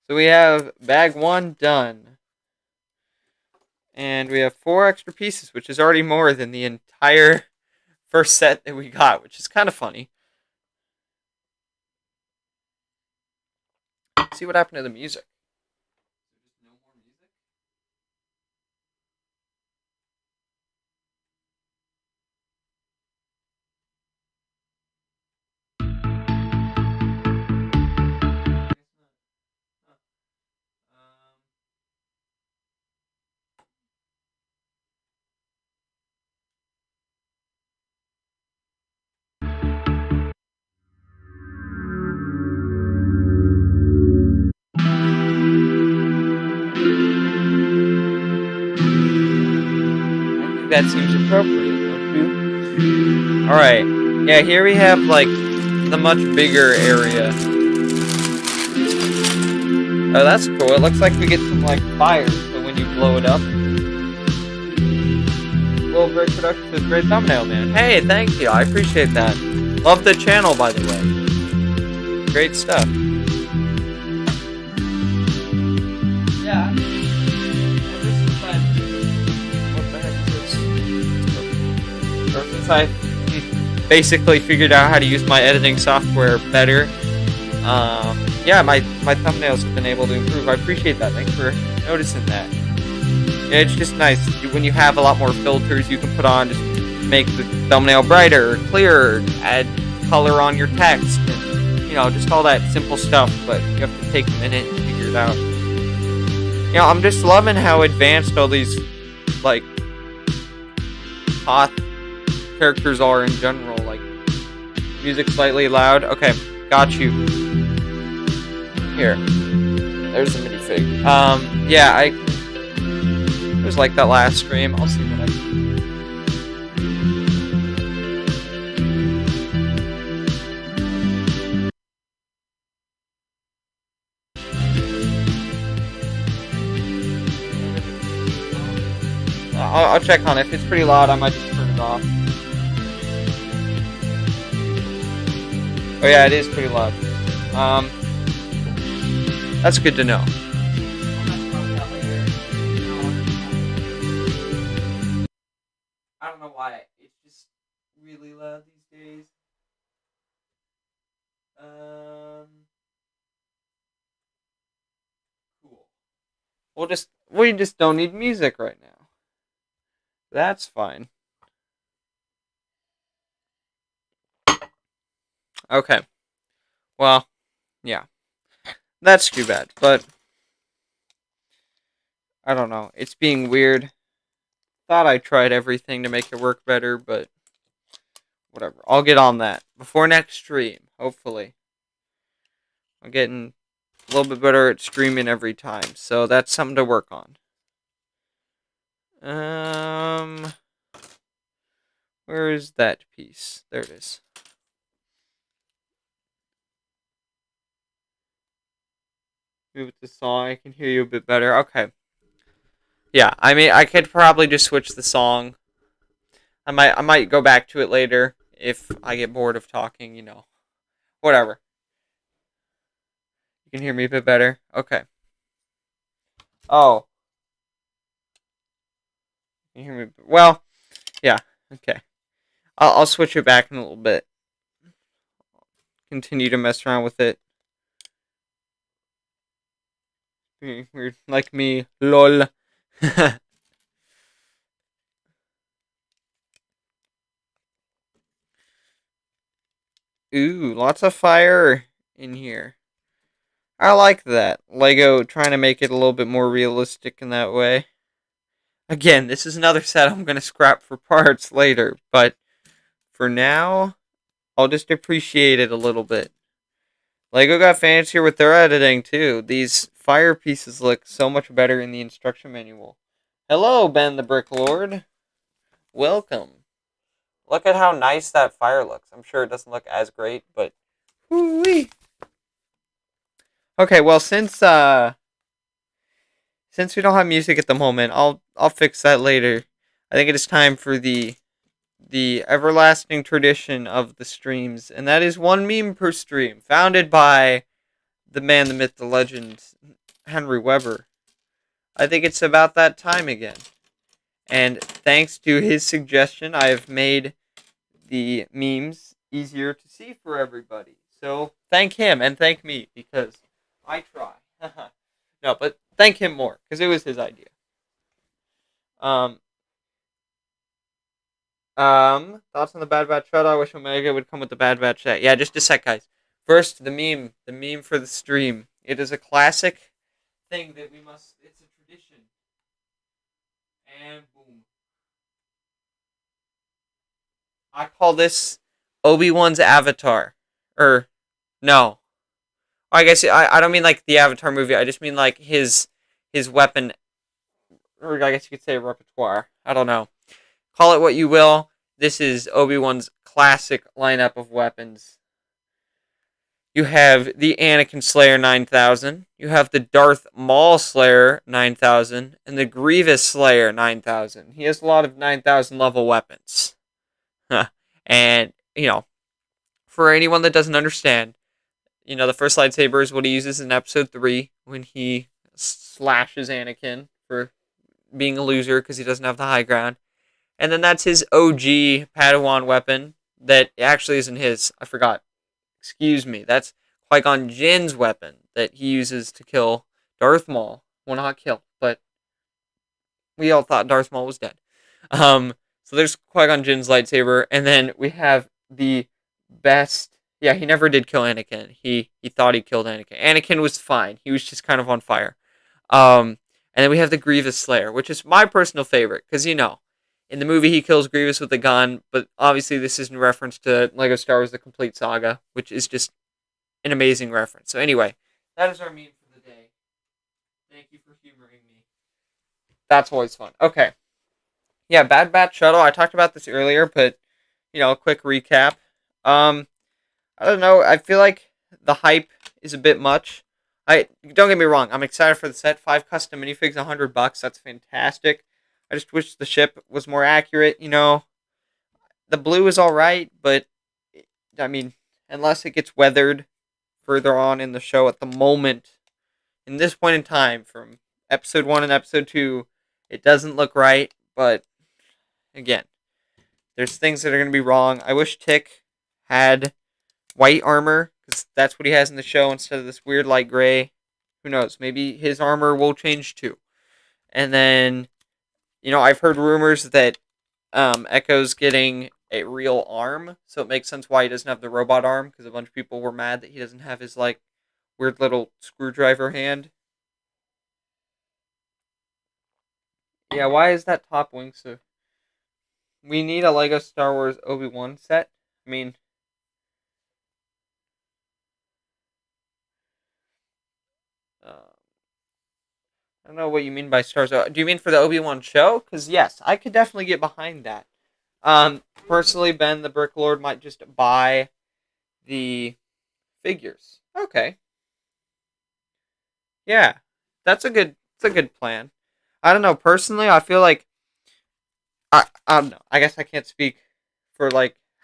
So we have bag 1 done. And we have 4 extra pieces, which is already more than the entire first set that we got, which is kind of funny. Let's see what happened to the music. No more music? That seems appropriate, don't you? Alright. Yeah, here we have, like, the much bigger area. Oh, that's cool. It looks like we get some, like, fire, so when you blow it up. Well, great production. It's a great thumbnail, man. Hey, thank you. I appreciate that. Love the channel, by the way. Great stuff. Yeah. Since I basically figured out how to use my editing software better, yeah, my thumbnails have been able to improve. I appreciate that. Thanks for noticing that. Yeah, it's just nice when you have a lot more filters you can put on, just make the thumbnail brighter, clearer, add color on your text, and, you know, just all that simple stuff, but you have to take a minute and figure it out. You know, I'm just loving how advanced all these, like, Hoth characters are in general. Like, music slightly loud. Okay, got you. Here. There's a minifig. Yeah, it was like that last stream. I'll see what I can do. I'll check on it. If it's pretty loud, I might just turn it off. Oh yeah, it is pretty loud. That's good to know. I don't know why. It's just really loud these days. Cool. We just don't need music right now. That's fine. Okay. Well, yeah. That's too bad, but I don't know. It's being weird. Thought I tried everything to make it work better, but whatever. I'll get on that before next stream, hopefully. I'm getting a little bit better at streaming every time, so that's something to work on. Where is that piece? There it is. Move the song. I can hear you a bit better. Okay. Yeah, I mean, I could probably just switch the song. I might go back to it later if I get bored of talking, you know. Whatever. You can hear me a bit better? Okay. Oh. You hear me? Well, yeah. Okay. I'll switch it back in a little bit. Continue to mess around with it. Weird. Like me. Lol. Ooh, lots of fire in here. I like that. Lego trying to make it a little bit more realistic in that way. Again, this is another set I'm going to scrap for parts later, but for now, I'll just appreciate it a little bit. Lego got fancier with their editing, too. These fire pieces look so much better in the instruction manual. Hello, Ben the Brick Lord. Welcome. Look at how nice that fire looks. I'm sure it doesn't look as great, but woo-wee. Okay, well, since we don't have music at the moment, I'll fix that later. I think it is time for the everlasting tradition of the streams, and that is one meme per stream, founded by the man, the myth, the legend, Henry Weber. I think it's about that time again. And thanks to his suggestion, I've made the memes easier to see for everybody. So thank him and thank me because I try. No, but thank him more because it was his idea. Um, Thoughts on the Bad Batch Shuttle? I wish Omega would come with the Bad Batch set. Yeah, just a sec, guys. First, the meme for the stream. It is a classic thing that we must. It's a tradition. And boom. I call this Obi-Wan's avatar. No. I guess I don't mean like the Avatar movie. I just mean like his weapon, or I guess you could say repertoire. I don't know. Call it what you will. This is Obi-Wan's classic lineup of weapons. You have the Anakin Slayer 9000. You have the Darth Maul Slayer 9000 and the Grievous Slayer 9000. He has a lot of 9000 level weapons. And, for anyone that doesn't understand, the first lightsaber is what he uses in episode 3 when he slashes Anakin for being a loser because he doesn't have the high ground. And then that's his OG Padawan weapon that actually isn't his. I forgot. Excuse me. That's Qui-Gon Jinn's weapon that he uses to kill Darth Maul. Well, not kill, but we all thought Darth Maul was dead. So there's Qui-Gon Jinn's lightsaber, and then we have the best. Yeah, he never did kill Anakin. He thought he killed Anakin. Anakin was fine. He was just kind of on fire. And then we have the Grievous Slayer, which is my personal favorite, because, in the movie he kills Grievous with a gun, but obviously this is in reference to LEGO Star Wars The Complete Saga, which is just an amazing reference. So anyway, that is our meme for the day. Thank you for humoring me. That's always fun. Okay. Yeah, Bad Batch Shuttle. I talked about this earlier, but, a quick recap. I don't know. I feel like the hype is a bit much. Don't get me wrong. I'm excited for the set. 5 custom minifigs, $100. That's fantastic. I just wish the ship was more accurate. The blue is all right, but I mean, unless it gets weathered further on in the show, at the moment, in this point in time, from episode 1 and episode 2, it doesn't look right. But again, there's things that are going to be wrong. I wish Tick had white armor, because that's what he has in the show instead of this weird light gray. Who knows? Maybe his armor will change too. And then, I've heard rumors that Echo's getting a real arm, so it makes sense why he doesn't have the robot arm, because a bunch of people were mad that he doesn't have his, weird little screwdriver hand. Yeah, why is that top wing so... We need a LEGO Star Wars Obi-Wan set. I mean... I don't know what you mean by Star Wars. Do you mean for the Obi-Wan show? Because, yes, I could definitely get behind that. Personally, Ben, the Brick Lord, might just buy the figures. Okay. Yeah, that's a good plan. I don't know. Personally, I feel like I don't know. I guess I can't speak for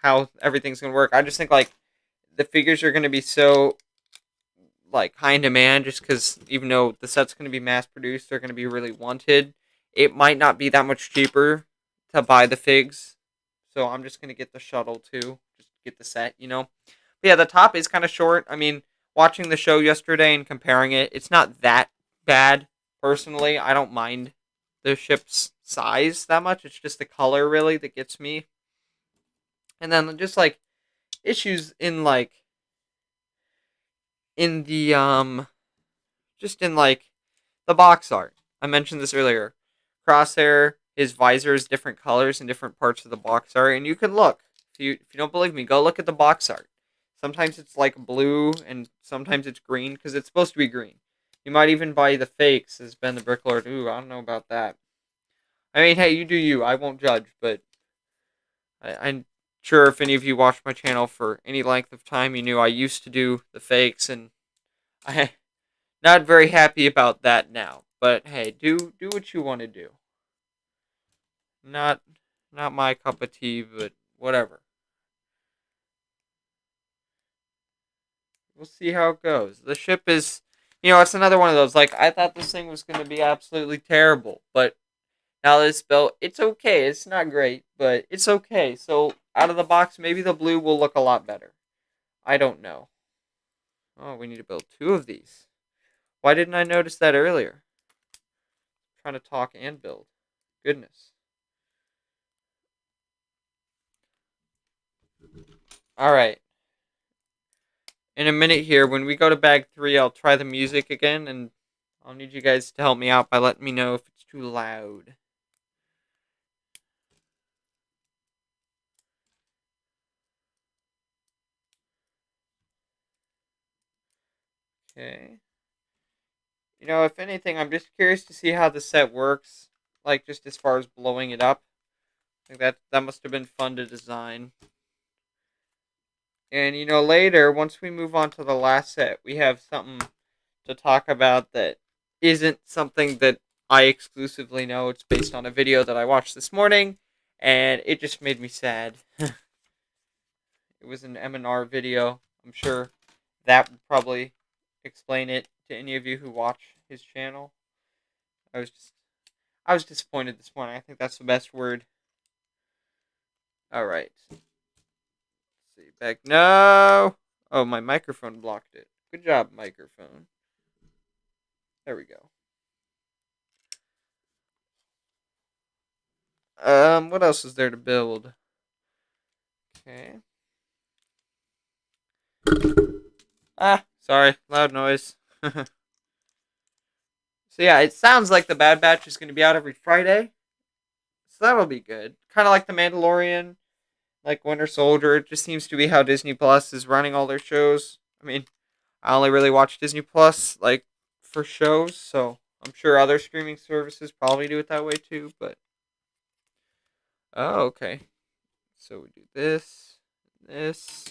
how everything's gonna work. I just think the figures are gonna be so high in demand, just because even though the set's gonna be mass produced, they're gonna be really wanted. It might not be that much cheaper to buy the figs, so I'm just gonna get the shuttle too. Just get the set, But yeah, the top is kind of short. I mean, watching the show yesterday and comparing it, it's not that bad. Personally, I don't mind the ship's size that much. It's just the color really that gets me. And then just issues in in the just in the box art. I mentioned this earlier. Crosshair, his visor is different colors in different parts of the box art, and you can look. If you don't believe me, go look at the box art. Sometimes it's blue, and sometimes it's green, because it's supposed to be green. You might even buy the fakes, as Ben the Bricklord. Ooh, I don't know about that. I mean, hey, you do you. I won't judge, but I'm sure if any of you watched my channel for any length of time, you knew I used to do the fakes, and I'm not very happy about that now. But hey, do what you want to do. Not my cup of tea, but whatever. We'll see how it goes. The ship is, it's another one of those. I thought this thing was going to be absolutely terrible, but Now this belt, it's okay. It's not great, but it's okay. So out of the box, maybe the blue will look a lot better. I don't know. Oh, we need to build 2 of these. Why didn't I notice that earlier? I'm trying to talk and build. Goodness. Alright. In a minute here, when we go to bag 3, I'll try the music again, and I'll need you guys to help me out by letting me know if it's too loud. Okay. You know, if anything, I'm just curious to see how the set works. Like, just as far as blowing it up. Like that must have been fun to design. And, you know, later, once we move on to the last set, we have something to talk about that isn't something that I exclusively know. It's based on a video that I watched this morning, and it just made me sad. It was an M&R video. I'm sure that would probably explain it to any of you who watch his channel. I was disappointed this morning. I think that's the best word. All right. Let's see. Back. No. Oh, my microphone blocked it. Good job, microphone. There we go. What else is there to build? Okay. Sorry, loud noise. So yeah, it sounds like the Bad Batch is going to be out every Friday. So that'll be good. Kind of like The Mandalorian, like Winter Soldier. It just seems to be how Disney Plus is running all their shows. I mean, I only really watch Disney Plus, like, for shows, so I'm sure other streaming services probably do it that way too, but... Oh, okay. So we do this, this.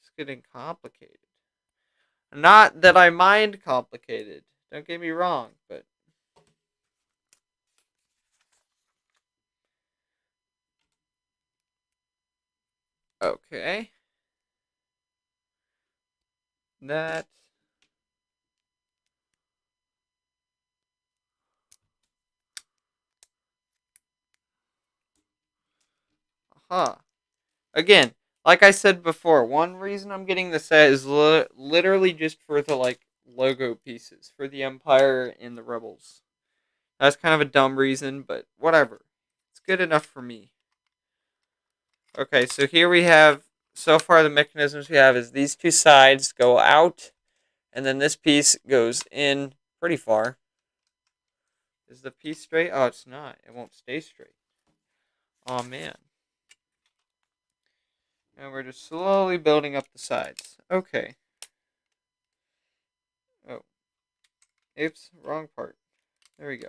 It's getting complicated. Not that I mind complicated. Don't get me wrong, but... Okay. That... Huh. Again, like I said before, one reason I'm getting the set is literally just for the, like, logo pieces. For the Empire and the Rebels. That's kind of a dumb reason, but whatever. It's good enough for me. Okay, so here we have, so far the mechanisms we have is these 2 sides go out, and then this piece goes in pretty far. Is the piece straight? Oh, it's not. It won't stay straight. Oh, man. And we're just slowly building up the sides. Okay. Oh. Oops, wrong part. There we go.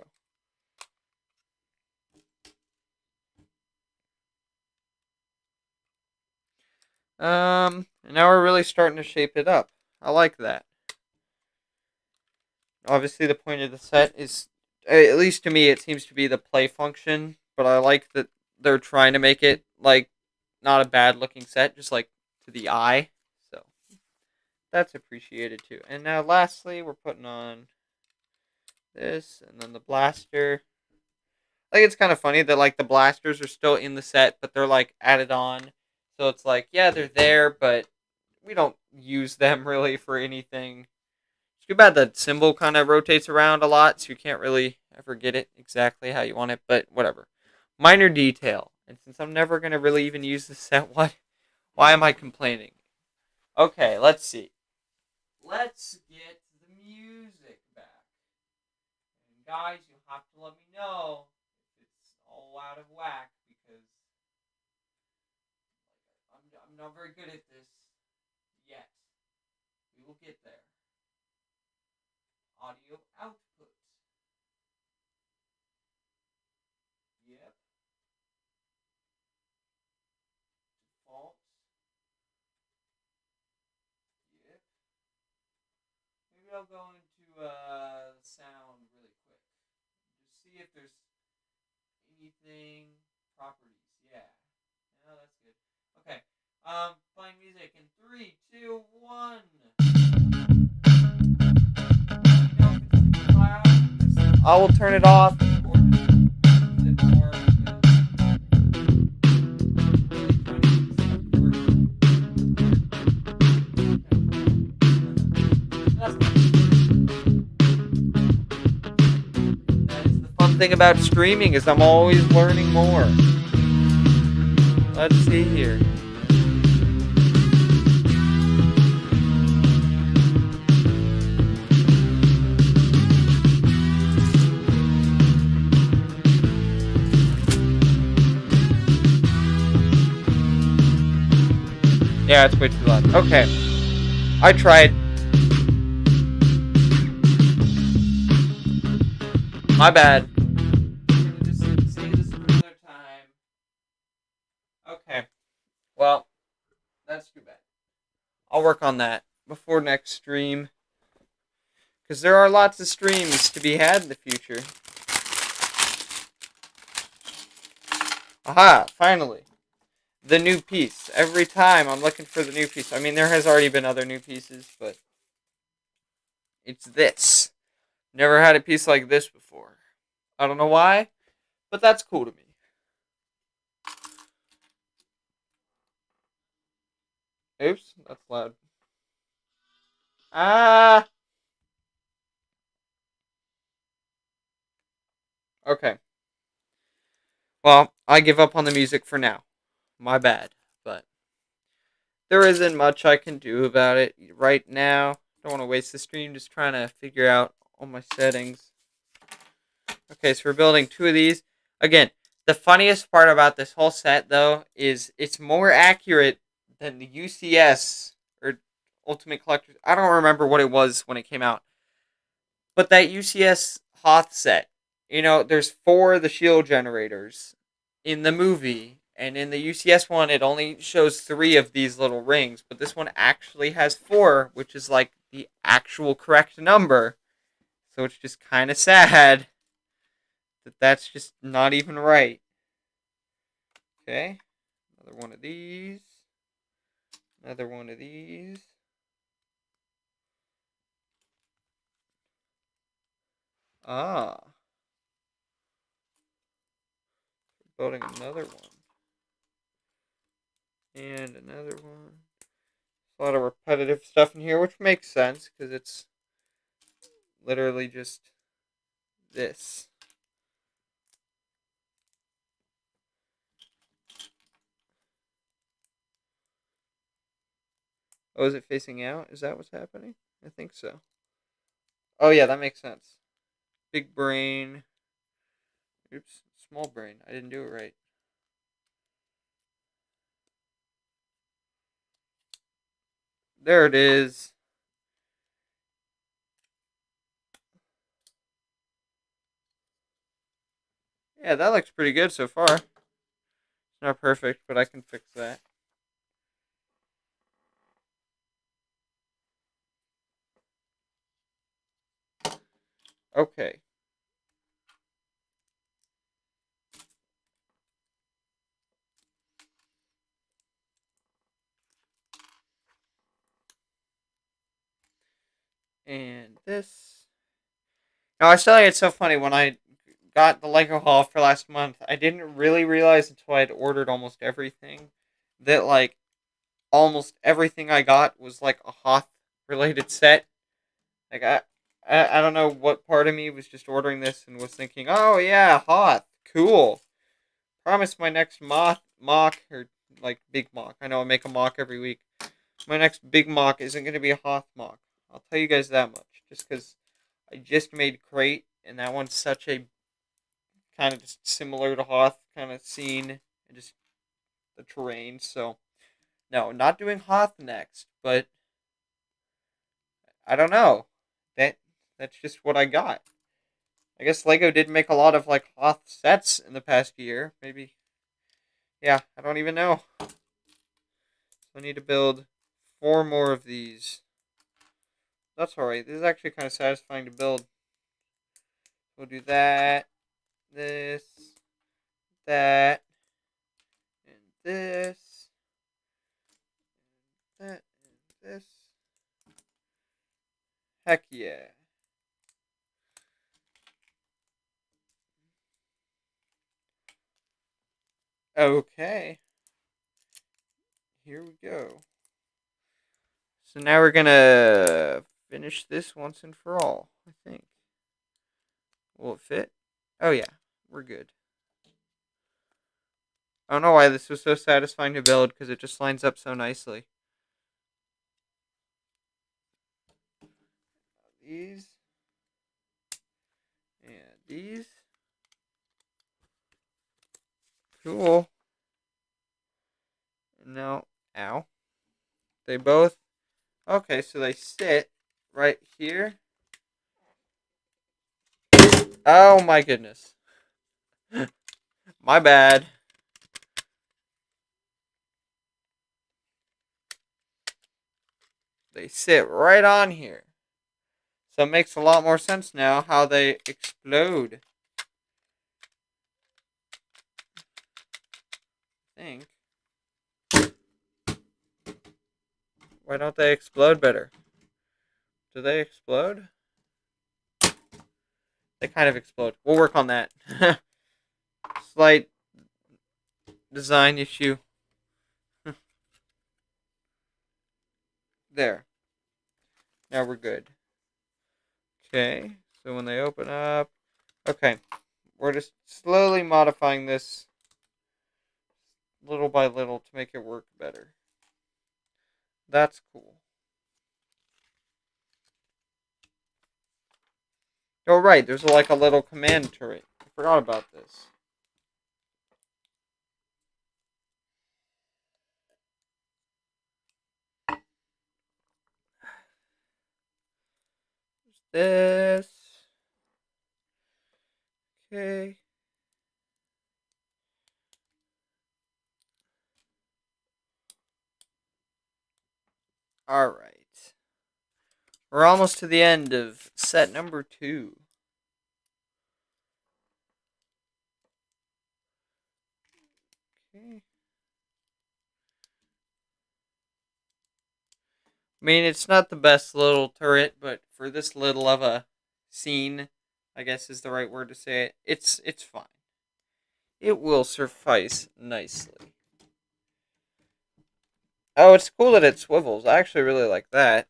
And now we're really starting to shape it up. I like that. Obviously, the point of the set is, at least to me, it seems to be the play function. But I like that they're trying to make it, like, not a bad looking set, just like to the eye. So that's appreciated too. And now, lastly, we're putting on this, and then the blaster. Like, it's kind of funny that, like, the blasters are still in the set, but they're, like, added on. So it's like, yeah, they're there, but we don't use them really for anything. It's too bad the symbol kind of rotates around a lot, so you can't really ever get it exactly how you want it, but whatever. Minor detail. And since I'm never going to really even use this set, why am I complaining? Okay, let's see. Let's get the music back. And guys, you have to let me know if it's all out of whack, because I'm not very good at this yet. We will get there. Audio output. Yep. Default. Yep. Maybe I'll go into sound really quick. Just see if there's anything. Properties. Yeah. No, that's good. Okay. Playing music in 3, 2, 1. I will turn it off. thing about streaming is I'm always learning more. Let's see here. Yeah, it's way too loud. Okay. I tried. My bad. Just say this another time. Okay. Well, that's too bad. I'll work on that before next stream. Because there are lots of streams to be had in the future. Aha, finally. The new piece. Every time I'm looking for the new piece. I mean, there has already been other new pieces, but it's this. Never had a piece like this before. I don't know why, but that's cool to me. Oops, that's loud. Ah! Okay. Well, I give up on the music for now. My bad. But there isn't much I can do about it right now. Don't want to waste the stream just trying to figure out all my settings. Okay, so we're building two of these. Again, the funniest part about this whole set, though, is it's more accurate than the UCS, or Ultimate Collector's. I don't remember what it was when it came out. But that UCS Hoth set, there's 4 of the shield generators in the movie. And in the UCS one, it only shows 3 of these little rings. But this one actually has 4, which is like the actual correct number. So it's just kind of sad that that's just not even right. Okay. Another one of these. Another one of these. Ah. Building another one. And another one. A lot of repetitive stuff in here, which makes sense because it's literally just this. Oh, is it facing out? Is that what's happening? I think so. Oh, yeah, that makes sense. Big brain. Oops, small brain. I didn't do it right. There it is. Yeah, that looks pretty good so far. It's not perfect, but I can fix that. Okay. And this. Now, I still think it's so funny when I got the Lego haul for last month. I didn't really realize until I had ordered almost everything that, like, almost everything I got was, like, a Hoth related set. Like, I don't know what part of me was just ordering this and was thinking, oh, yeah, Hoth, cool. Promise my next mock, or, like, big mock. I know I make a mock every week. My next big mock isn't going to be a Hoth mock. I'll tell you guys that much. Just because I just made Crate, and that one's such a kind of just similar to Hoth kind of scene, and just the terrain. So, no, not doing Hoth next, but I don't know. That's just what I got. I guess Lego did make a lot of like Hoth sets in the past year. Maybe, yeah, I don't even know. So I need to build 4 more of these. That's alright. This is actually kind of satisfying to build. We'll do that, this, that, and this, that, and this. Heck yeah. Okay. Here we go. So now we're gonna finish this once and for all, I think. Will it fit? Oh yeah, we're good. I don't know why this was so satisfying to build because it just lines up so nicely. These and these. Cool. No, ow. They both. Okay, so they sit right here. Oh my goodness. My bad. They sit right on here. So it makes a lot more sense now how they explode. I think. Why don't they explode better? Do they explode? They kind of explode. We'll work on that. Slight design issue. There. Now we're good. Okay. So when they open up. Okay. We're just slowly modifying this little by little to make it work better. That's cool. Oh, right. There's like a little command turret. I forgot about this. This. Okay. Alright. We're almost to the end of set number 2. Okay. I mean, it's not the best little turret, but for this little of a scene, I guess is the right word to say it, it's fine. It will suffice nicely. Oh, it's cool that it swivels. I actually really like that.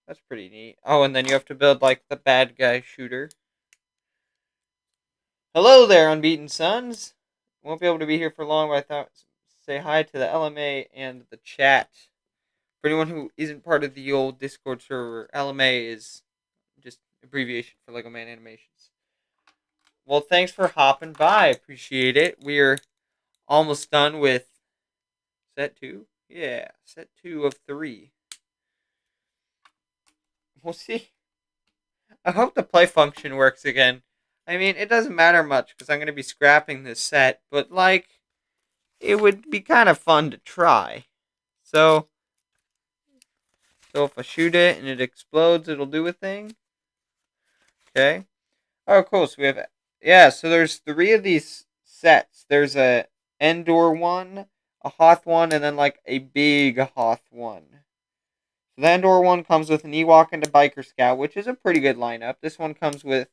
That's pretty neat. Oh, and then you have to build, like, the bad guy shooter. Hello there, Unbeaten Sons! Won't be able to be here for long, but I thought say hi to the LMA and the chat. For anyone who isn't part of the old Discord server, LMA is just abbreviation for Lego Man Animations. Well, thanks for hopping by. Appreciate it. We're almost done with set 2. Yeah, set 2 of 3. We'll see. I hope the play function works again. I mean, it doesn't matter much because I'm going to be scrapping this set, but like, it would be kind of fun to try. So if I shoot it and it explodes, it'll do a thing. Okay. Oh, cool. So we have, yeah, so there's 3 of these sets. There's a Endor one, a Hoth one, and then like a big Hoth one. So the Endor one comes with an Ewok and a Biker Scout, which is a pretty good lineup. This one comes with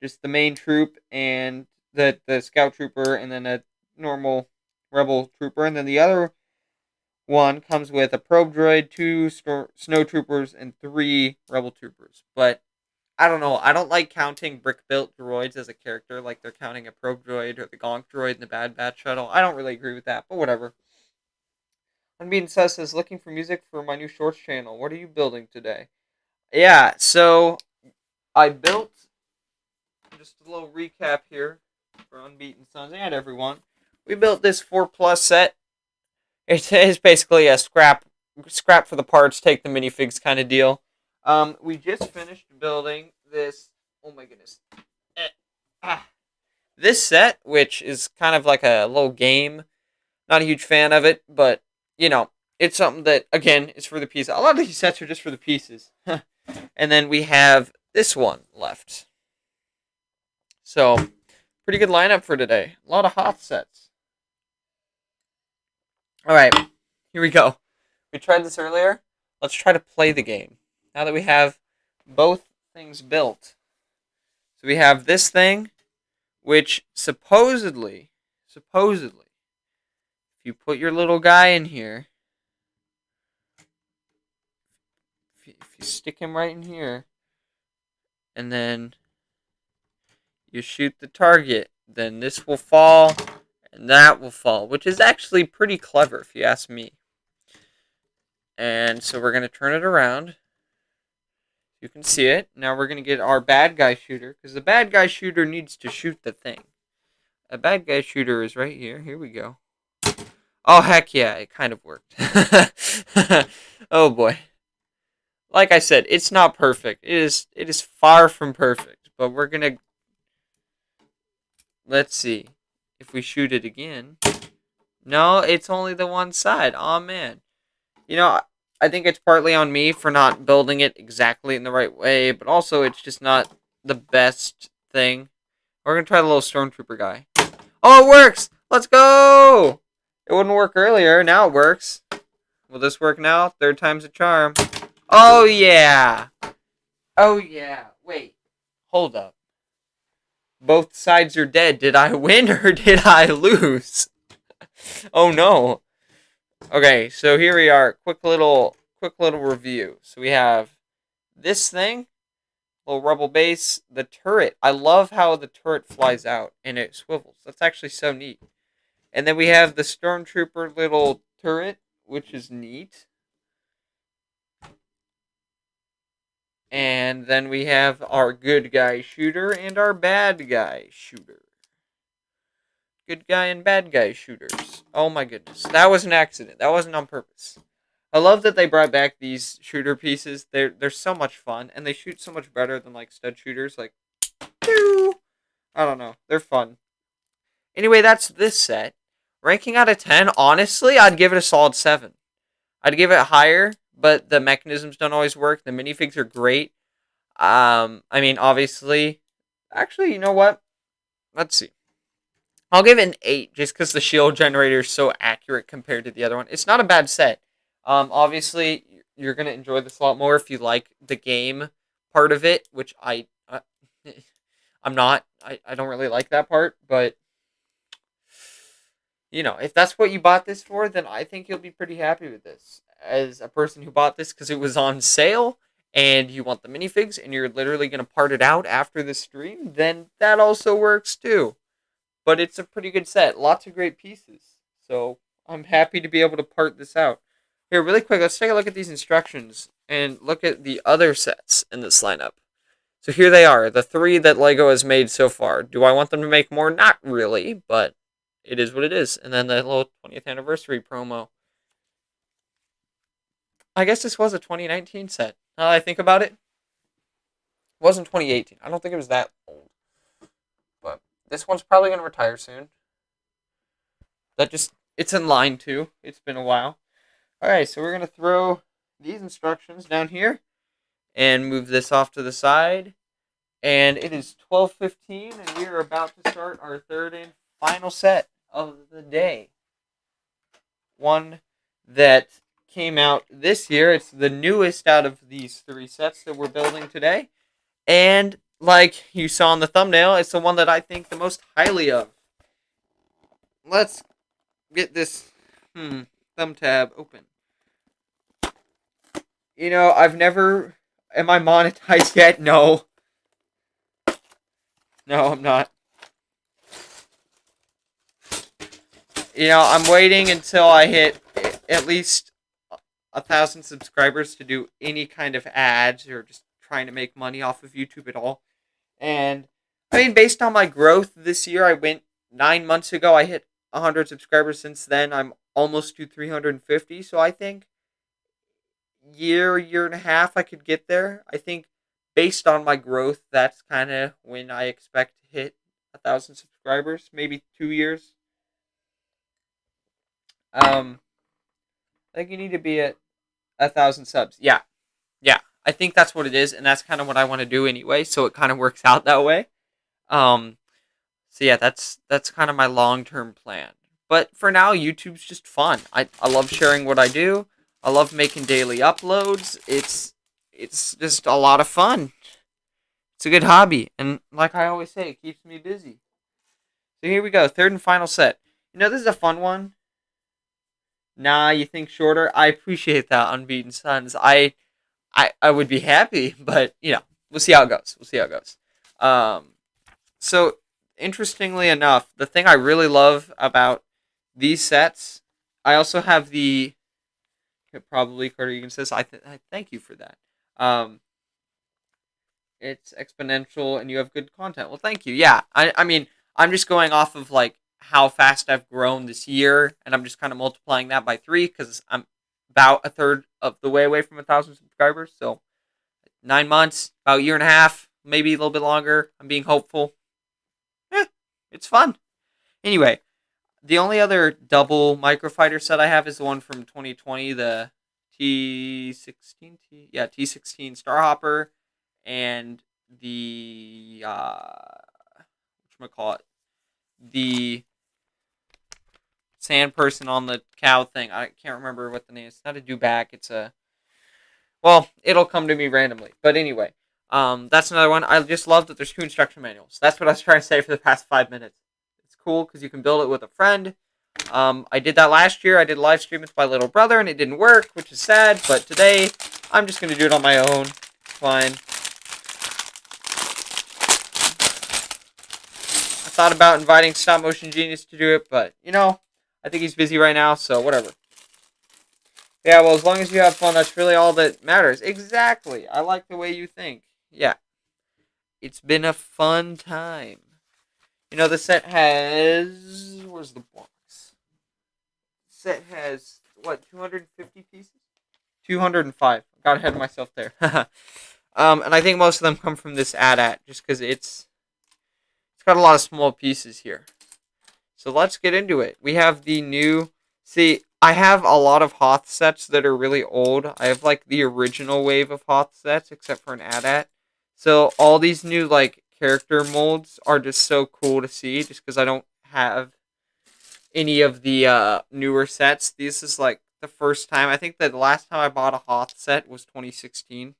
just the main troop and the Scout Trooper, and then a normal Rebel Trooper. And then the other one comes with a Probe Droid, 2 Snow Troopers, and 3 Rebel Troopers. But I don't know. I don't like counting brick-built droids as a character, like they're counting a probe droid or the Gonk droid in the Bad Batch shuttle. I don't really agree with that, but whatever. Unbeaten says, looking for music for my new shorts channel. What are you building today? Yeah, so I built, just a little recap here for Unbeaten Sons and everyone. We built this 4+ set. It is basically a scrap for the parts, take the minifigs kind of deal. We just finished building this. Oh my goodness. This set, which is kind of like a little game. Not a huge fan of it, but you know, it's something that again is for the pieces. A lot of these sets are just for the pieces. And then we have this one left. So, pretty good lineup for today. A lot of Hoth sets. All right, here we go. We tried this earlier. Let's try to play the game. Now that we have both things built. So we have this thing, which supposedly, if you put your little guy in here, if you stick him right in here, and then you shoot the target, then this will fall, and that will fall, which is actually pretty clever if you ask me. And so we're going to turn it around. You can see it. Now we're going to get our bad guy shooter, because the bad guy shooter needs to shoot the thing. A bad guy shooter is right here. Here we go. Oh, heck yeah, it kind of worked. Oh boy. Like I said, it's not perfect. It is far from perfect, but we're going to, let's see if we shoot it again. No, it's only the one side. Oh man. You know, I think it's partly on me for not building it exactly in the right way, but also it's just not the best thing. We're going to try the little stormtrooper guy. Oh, it works! Let's go! It wouldn't work earlier. Now it works. Will this work now? Third time's a charm. Oh, yeah! Oh, yeah. Wait. Hold up. Both sides are dead. Did I win or did I lose? Oh, no. Okay, so here we are. Quick little review. So we have this thing, little rubble base, the turret. I love how the turret flies out and it swivels. That's actually so neat. And then we have the stormtrooper little turret, which is neat. And then we have our good guy shooter and our bad guy shooter. Good guy and bad guy shooters. Oh my goodness. That was an accident. That wasn't on purpose. I love that they brought back these shooter pieces. They're so much fun. And they shoot so much better than like stud shooters. Like, pew! I don't know. They're fun. Anyway, that's this set. Ranking out of 10, honestly, I'd give it a solid 7. I'd give it higher, but the mechanisms don't always work. The minifigs are great. I mean, obviously... Actually, you know what? Let's see. I'll give it an 8 just because the shield generator is so accurate compared to the other one. It's not a bad set. Obviously, you're going to enjoy this a lot more if you like the game part of it, which I'm not. I don't really like that part, but you know, if that's what you bought this for, then I think you'll be pretty happy with this. As a person who bought this because it was on sale and you want the minifigs and you're literally going to part it out after the stream, then that also works too. But it's a pretty good set. Lots of great pieces. So I'm happy to be able to part this out. Here, really quick, let's take a look at these instructions and look at the other sets in this lineup. So here they are, the 3 that LEGO has made so far. Do I want them to make more? Not really, but it is what it is. And then the little 20th anniversary promo. I guess this was a 2019 set. Now that I think about it, it wasn't 2018. I don't think it was that old. But this one's probably going to retire soon. It's in line too. It's been a while. Alright, so we're going to throw these instructions down here and move this off to the side. And it is 12:15 and we are about to start our third and final set of the day. One that came out this year. It's the newest out of these 3 sets that we're building today. And like you saw in the thumbnail, it's the one that I think the most highly of. Let's get this thumb tab open. You know, am I monetized yet? No. No, I'm not. You know, I'm waiting until I hit at least 1,000 subscribers to do any kind of ads or just trying to make money off of YouTube at all. And, I mean, based on my growth this year, I went 9 months ago, I hit 100 subscribers. Since then, I'm almost to 350. So I think year and a half, I could get there. I think based on my growth, that's kind of when I expect to hit 1,000 subscribers. Maybe 2 years. I think you need to be at 1,000 subs. Yeah. I think that's what it is, and that's kind of what I want to do anyway. So it kind of works out that way. So yeah, that's kind of my long-term plan. But for now, YouTube's just fun. I love sharing what I do. I love making daily uploads. It's just a lot of fun. It's a good hobby, and like I always say, it keeps me busy. So here we go, third and final set. You know, this is a fun one. Nah, you think shorter? I appreciate that, Unbeaten Sons. I would be happy, but, you know, we'll see how it goes. So, interestingly enough, the thing I really love about these sets, I also have the probably Carter Egan says I thank you for that. Um, it's exponential and you have good content. Well, thank you. Yeah, I mean, I'm just going off of like how fast I've grown this year, and I'm just kind of multiplying that by 3 because I'm about a third of the way away from 1,000 subscribers. So 9 months, about a year and a half, maybe a little bit longer. I'm being hopeful. Eh, it's fun. Anyway, the only other double microfighter set I have is the one from 2020, the T16, T16 Starhopper, and the whatchamacallit, the sand person on the cow thing. I can't remember what the name is. It's not a dewback. It's a well, it'll come to me randomly. But anyway, that's another one. I just love that there's 2 instruction manuals. That's what I was trying to say for the past 5 minutes. It's cool because you can build it with a friend. I did that last year. I did a live stream with my little brother, and it didn't work, which is sad. But today, I'm just going to do it on my own. It's fine. I thought about inviting Stop Motion Genius to do it, but, I think he's busy right now, so whatever. Yeah, well, as long as you have fun, that's really all that matters. Exactly. I like the way you think. Yeah. It's been a fun time. The set has... Where's the box? The set has, 250 pieces? 205. Got ahead of myself there. And I think most of them come from this AT-AT, just because it's got a lot of small pieces here. So let's get into it. We have the new... See, I have a lot of Hoth sets that are really old. I have, like, the original wave of Hoth sets, except for an AT-AT. So all these new, like, character molds are just so cool to see, just because I don't have any of the newer sets. This is, like, the first time. I think that the last time I bought a Hoth set was 2016.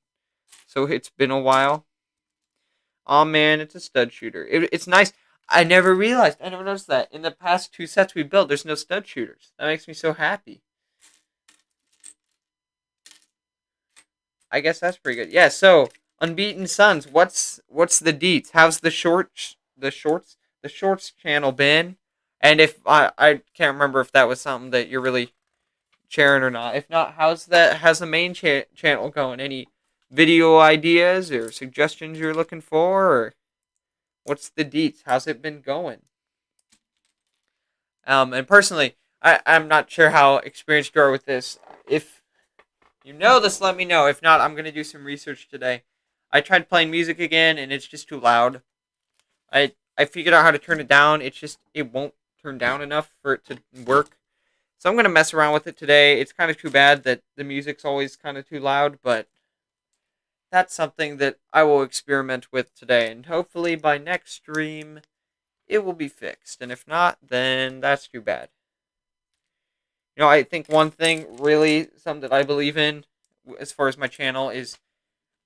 So it's been a while. Oh man, it's a stud shooter. It's nice. I never noticed that. In the past 2 sets we built, there's no stud shooters. That makes me so happy. I guess that's pretty good. Yeah, so Unbeaten Sons, what's the deets? How's the shorts channel been? And if I can't remember if that was something that you're really sharing or not. If not, how's the main channel going? Any video ideas or suggestions you're looking for, or what's the deets? How's it been going? And personally, I'm not sure how experienced you are with this. If you know this, let me know. If not, I'm going to do some research today. I tried playing music again, and it's just too loud. I figured out how to turn it down. It won't turn down enough for it to work. So I'm going to mess around with it today. It's kind of too bad that the music's always kind of too loud, but that's something that I will experiment with today. And hopefully by next stream, it will be fixed. And if not, then that's too bad. I think one thing, really, something that I believe in, as far as my channel, is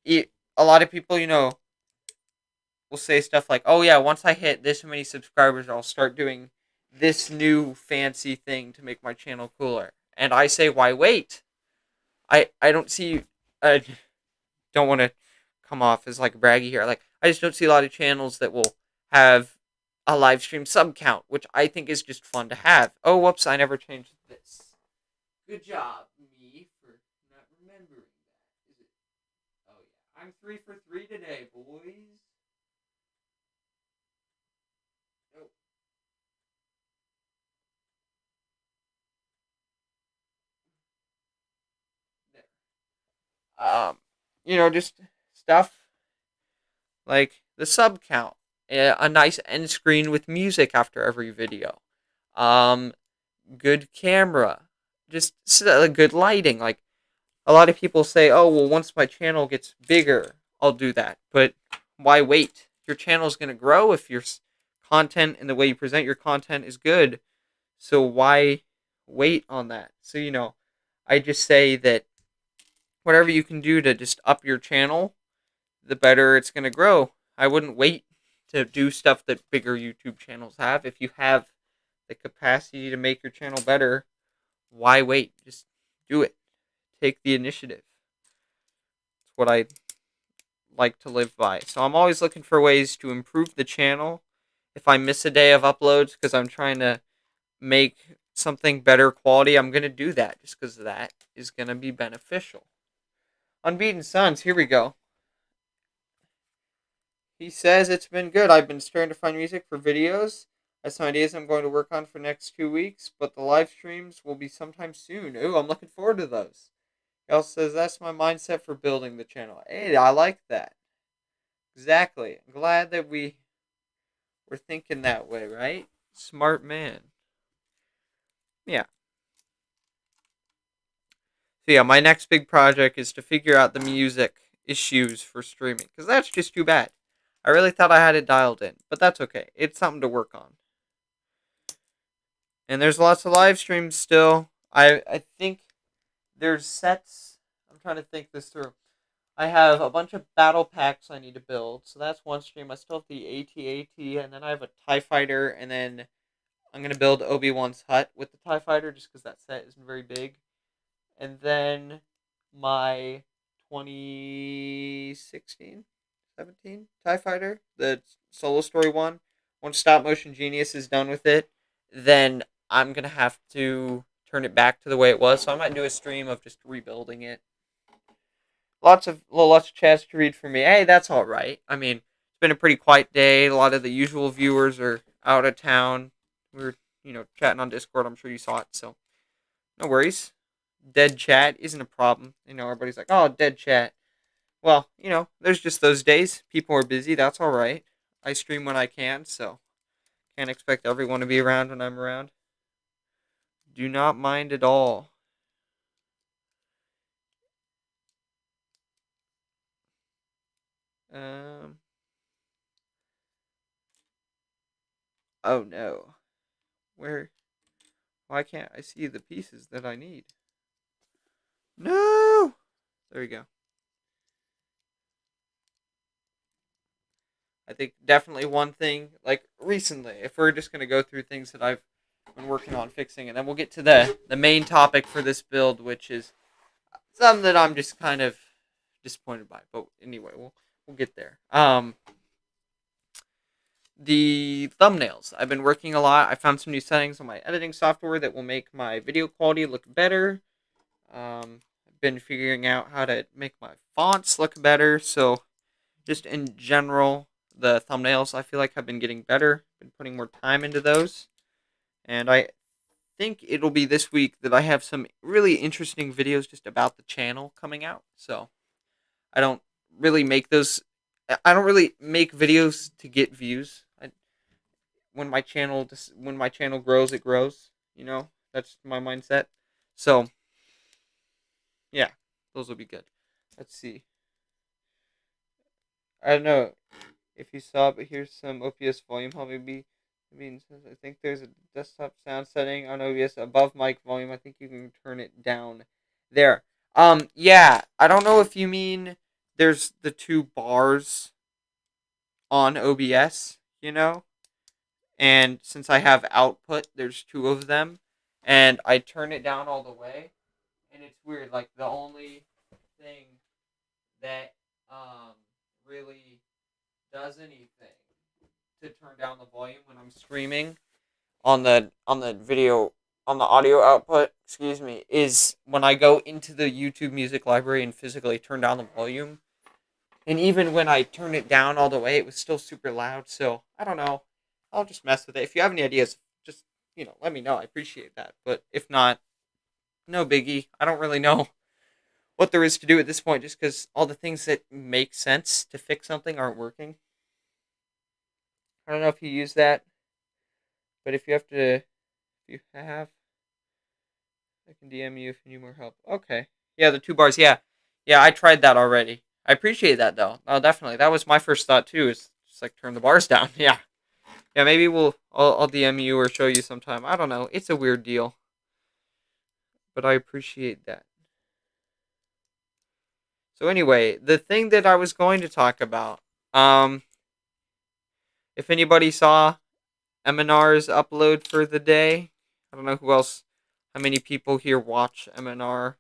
a lot of people, will say stuff like, oh yeah, once I hit this many subscribers, I'll start doing this new fancy thing to make my channel cooler. And I say, why wait? I don't see... I don't want to come off as like braggy here. Like, I just don't see a lot of channels that will have a live stream sub count, which I think is just fun to have. Oh, whoops, I never changed this. Good job, me, for not remembering that. Is it? Oh yeah, I'm 3 for 3 today, boys. Oh. There. Just stuff like the sub count, a nice end screen with music after every video, good camera, just good lighting. Like, a lot of people say, oh, well, once my channel gets bigger, I'll do that. But why wait? Your channel's going to grow if your content and the way you present your content is good. So why wait on that? So, I just say that whatever you can do to just up your channel, the better it's going to grow. I wouldn't wait to do stuff that bigger YouTube channels have. If you have the capacity to make your channel better, why wait? Just do it. Take the initiative. It's what I like to live by. So I'm always looking for ways to improve the channel if I miss a day of uploads because I'm trying to make something better quality, I'm going to do that just because that is going to be beneficial. Unbeaten Sons, here we go. He says it's been good. I've been starting to find music for videos. I have some ideas I'm going to work on for next 2 weeks, but the live streams will be sometime soon. Ooh, I'm looking forward to those. He also says that's my mindset for building the channel. Hey, I like that. Exactly. I'm glad that we're thinking that way, right? Smart man. Yeah. So yeah, my next big project is to figure out the music issues for streaming, because that's just too bad. I really thought I had it dialed in, but that's okay. It's something to work on. And there's lots of live streams still. I think there's sets. I'm trying to think this through. I have a bunch of battle packs I need to build, so that's one stream. I still have the AT-AT, and then I have a TIE Fighter, and then I'm going to build Obi-Wan's hut with the TIE Fighter, just because that set isn't very big. And then my 2016, 17 TIE Fighter, the solo story one. Once Stop Motion Genius is done with it, then I'm going to have to turn it back to the way it was. So I might do a stream of just rebuilding it. Lots of chats to read for me. Hey, that's all right. I mean, it's been a pretty quiet day. A lot of the usual viewers are out of town. We're chatting on Discord. I'm sure you saw it. So no worries. Dead chat isn't a problem. Everybody's like, oh, dead chat. Well, there's just those days. People are busy. That's all right. I stream when I can, so can't expect everyone to be around when I'm around. Do not mind at all. Um. Oh no. Where? Why can't I see the pieces that I need? No. There we go. I think definitely one thing, like recently, if we're just gonna go through things that I've been working on fixing, and then we'll get to the main topic for this build, which is something that I'm just kind of disappointed by. But anyway, we'll get there. The thumbnails. I've been working a lot. I found some new settings on my editing software that will make my video quality look better. I've been figuring out how to make my fonts look better. So just in general, the thumbnails I feel like have been getting better. Been putting more time into those. And I think it'll be this week that I have some really interesting videos just about the channel coming out. So I don't really make those. I don't really make videos to get views. When my channel grows, it grows. That's my mindset. So yeah, those will be good. Let's see. I don't know if you saw, but here's some OPS volume. How maybe I mean, I think there's a desktop sound setting on OBS above mic volume. I think you can turn it down there. Yeah, I don't know if you mean there's the two bars on OBS. And since I have output, there's two of them, and I turn it down all the way, and it's weird. Like the only thing that really does anything to turn down the volume when I'm streaming on the video on the audio output, excuse me, is when I go into the YouTube music library and physically turn down the volume. And even when I turn it down all the way, it was still super loud. So I don't know. I'll just mess with it. If you have any ideas, just let me know. I appreciate that. But if not, no biggie. I don't really know what there is to do at this point, just because all the things that make sense to fix something aren't working. I don't know if you use that, but if you have, I can DM you if you need more help. Okay. Yeah, the two bars. Yeah, yeah. I tried that already. I appreciate that though. Oh, definitely. That was my first thought too. Is just like turn the bars down. Yeah. Yeah. Maybe I'll DM you or show you sometime. I don't know. It's a weird deal, but I appreciate that. So anyway, the thing that I was going to talk about. Um, if anybody saw MNR's upload for the day, I don't know who else. How many people here watch MNR?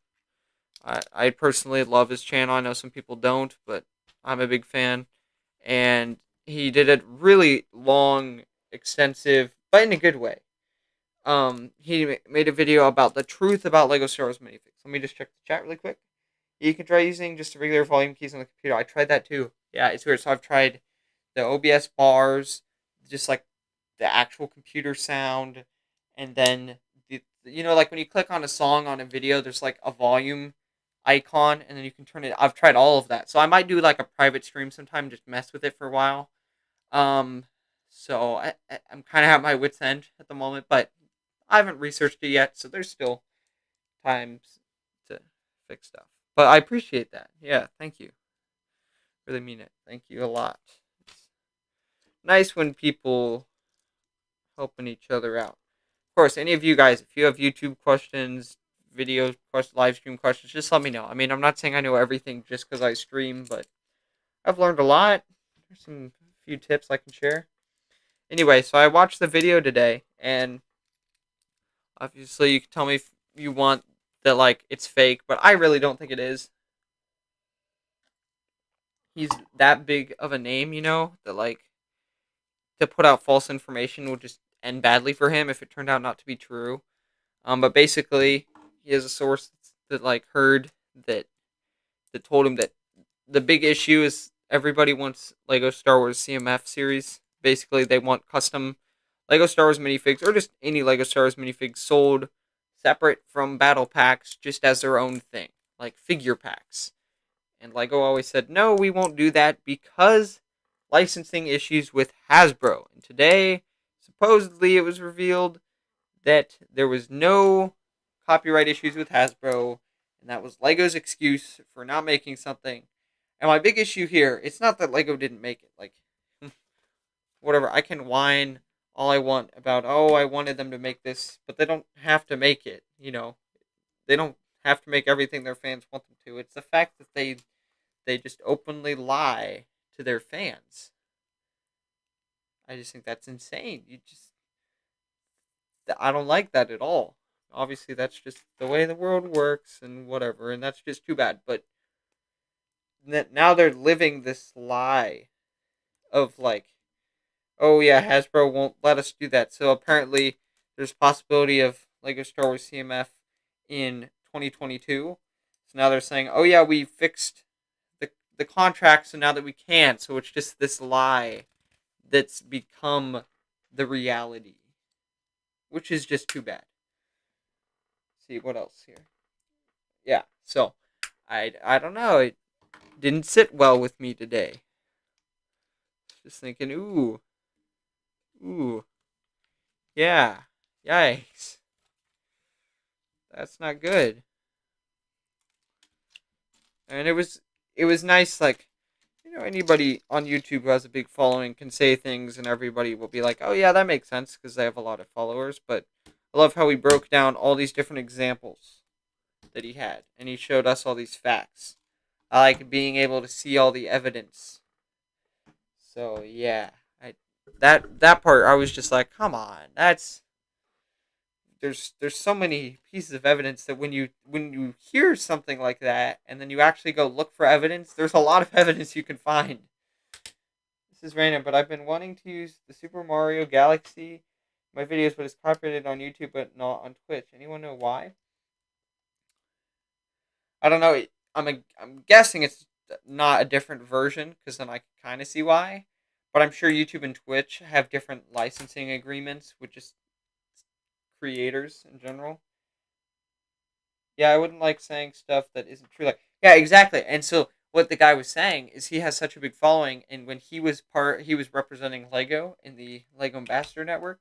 I personally love his channel. I know some people don't, but I'm a big fan. And he did a really long extensive, but in a good way. He made a video about the truth about Lego Star Wars minifigs. Let me just check the chat really quick. You can try using just the regular volume keys on the computer. I tried that too. Yeah, it's weird. So I've tried the OBS bars, just like the actual computer sound, and then like when you click on a song on a video, there's like a volume icon, and then you can turn it. I've tried all of that, so I might do like a private stream sometime, just mess with it for a while. Um, so I'm kind of at my wits end at the moment, but I haven't researched it yet, so there's still times to fix stuff. But I appreciate that. Yeah, thank you. Really mean it. Thank you a lot. It's nice when people helping each other out. Of course, any of you guys, if you have YouTube questions, video questions, live stream questions, just let me know. I mean, I'm not saying I know everything just because I stream, but I've learned a lot. There's some few tips I can share. Anyway, so I watched the video today, and obviously you can tell me if you want that like it's fake, but I really don't think it is. He's that big of a name, that like to put out false information would just end badly for him if it turned out not to be true. But basically, he has a source that like heard that told him that the big issue is everybody wants Lego Star Wars CMF series. Basically, they want custom Lego Star Wars minifigs or just any Lego Star Wars minifigs sold separate from battle packs, just as their own thing, like figure packs. And Lego always said, no, we won't do that because licensing issues with Hasbro. And today, supposedly, it was revealed that there was no copyright issues with Hasbro, and that was Lego's excuse for not making something. And my big issue here, it's not that Lego didn't make it. Like, whatever, I can whine all I want about, oh, I wanted them to make this, but they don't have to make it, They don't have to make everything their fans want them to. It's the fact that they just openly lie to their fans. I just think that's insane. I don't like that at all. Obviously, that's just the way the world works and whatever, and that's just too bad. But now they're living this lie of like, oh yeah, Hasbro won't let us do that. So apparently, there's possibility of Lego Star Wars CMF in 2022. So now they're saying, oh yeah, we fixed the contract, so now that we can. So it's just this lie that's become the reality, which is just too bad. Let's see what else here. Yeah, so I don't know. It didn't sit well with me today. Just thinking, ooh, yeah, yikes, that's not good. And it was nice, like, anybody on YouTube who has a big following can say things, and everybody will be like, oh yeah, that makes sense because they have a lot of followers. But I love how he broke down all these different examples that he had, and he showed us all these facts. I like being able to see all the evidence. So yeah, that part I was just like, come on, there's so many pieces of evidence that when you hear something like that and then you actually go look for evidence, there's a lot of evidence you can find. This is random, but I've been wanting to use the Super Mario Galaxy in my videos, but it's copyrighted on YouTube but not on Twitch. Anyone know why? I don't know. I'm guessing it's not a different version because then I can kind of see why. But I'm sure YouTube and Twitch have different licensing agreements with just creators in general. Yeah, I wouldn't like saying stuff that isn't true. Like, yeah, exactly. And so what the guy was saying is he has such a big following, and when he was representing Lego in the Lego Ambassador Network.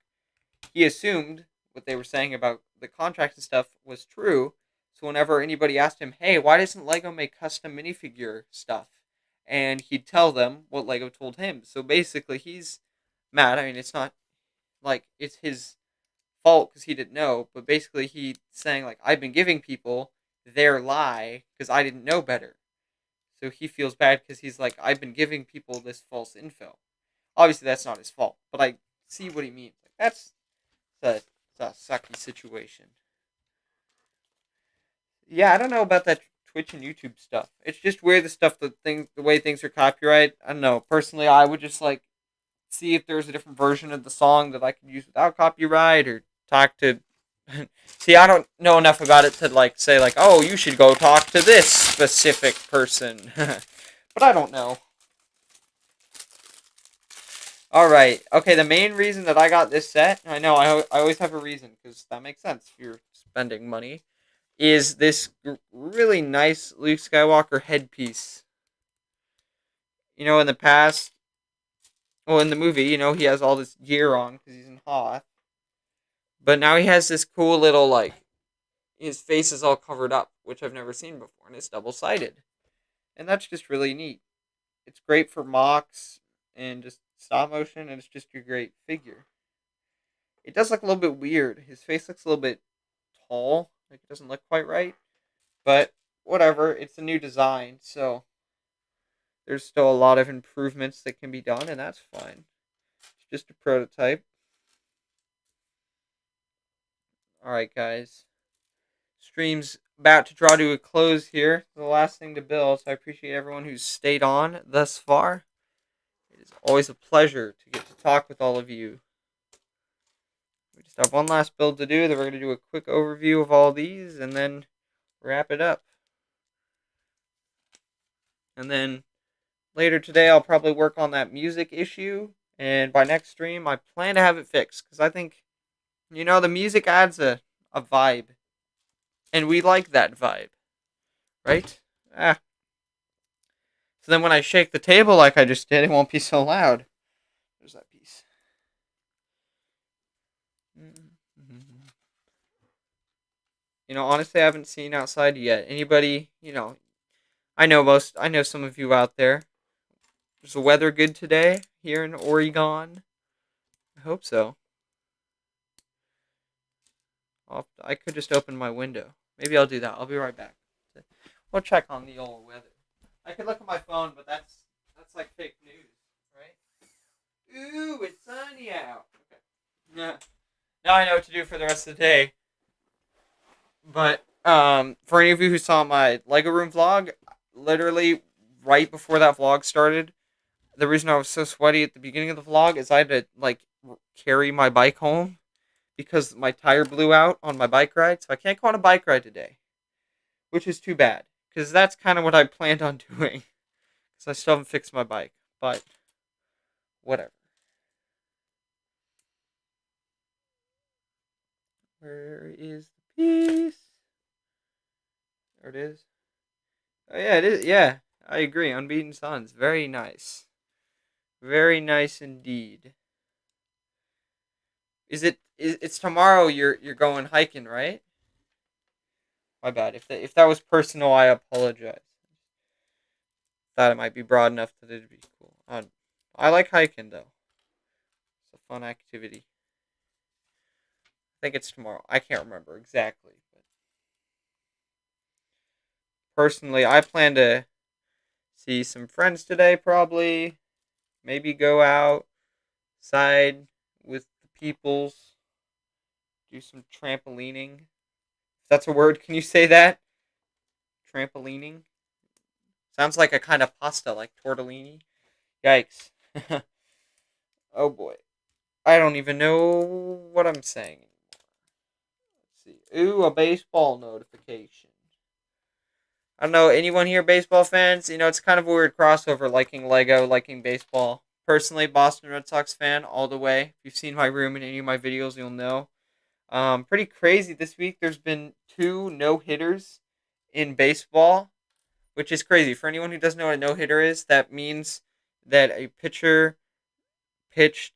He assumed what they were saying about the contracts and stuff was true. So whenever anybody asked him, "Hey, why doesn't Lego make custom minifigure stuff?" and he'd tell them what Lego told him. So basically, he's mad. I mean, it's not like it's his fault because he didn't know, but basically he's saying like I've been giving people their lie because I didn't know better. So he feels bad because he's like I've been giving people this false info. Obviously, that's not his fault, but I see what he means. Like, it's a sucky situation. Yeah, I don't know about that Twitch and YouTube stuff. It's just weird the way things are copyright. I don't know. Personally, I would just like see if there's a different version of the song that I could use without copyright, or talk to. See, I don't know enough about it to like say like, oh, you should go talk to this specific person. But I don't know. All right. Okay. The main reason that I got this set, I know I always have a reason because that makes sense if you're spending money, is this really nice Luke Skywalker headpiece. In the past, well, in the movie, he has all this gear on because he's in Hoth, but now he has this cool little like his face is all covered up, which I've never seen before, and it's double sided, and that's just really neat. It's great for mocks and just stop motion, and it's just a great figure. It does look a little bit weird. His face looks a little bit tall, like it doesn't look quite right, but whatever. It's a new design, so there's still a lot of improvements that can be done, and that's fine. It's just a prototype. Alright, guys. Stream's about to draw to a close here. The last thing to build, so I appreciate everyone who's stayed on thus far. It is always a pleasure to get to talk with all of you. We just have one last build to do, then we're going to do a quick overview of all these, and then wrap it up. And then later today, I'll probably work on that music issue, and by next stream, I plan to have it fixed, because I think, the music adds a vibe, and we like that vibe, right? So then when I shake the table like I just did, it won't be so loud. There's that piece. Honestly, I haven't seen outside yet. Anybody, I know some of you out there. Is the weather good today here in Oregon? I hope so. I could just open my window. Maybe I'll do that. I'll be right back. We'll check on the old weather. I could look at my phone, but that's like fake news, right? Ooh, it's sunny out. Okay. Yeah. Now I know what to do for the rest of the day. But for any of you who saw my Lego Room vlog, literally right before that vlog started, the reason I was so sweaty at the beginning of the vlog is I had to like carry my bike home because my tire blew out on my bike ride, so I can't go on a bike ride today, which is too bad because that's kind of what I planned on doing because I still haven't fixed my bike, but whatever. Where is the piece? There it is. Oh yeah, it is. Yeah, I agree. Unbeaten Suns, very nice, very nice indeed. It's tomorrow? You're going hiking, right? My bad. If that was personal, I apologize. Thought it might be broad enough that it'd be cool. I like hiking though. It's a fun activity. I think it's tomorrow. I can't remember exactly, but personally, I plan to see some friends today. Probably, maybe go outside with the peoples. Do some trampolining. If that's a word, can you say that? Trampolining? Sounds like a kind of pasta, like tortellini. Yikes. Oh boy. I don't even know what I'm saying. Let's see. Ooh, a baseball notification. I don't know, anyone here baseball fans? It's kind of a weird crossover, liking Lego, liking baseball. Personally, Boston Red Sox fan all the way. If you've seen my room in any of my videos, you'll know. Pretty crazy this week. There's been 2 no-hitters in baseball, which is crazy. For anyone who doesn't know what a no-hitter is, that means that a pitcher pitched.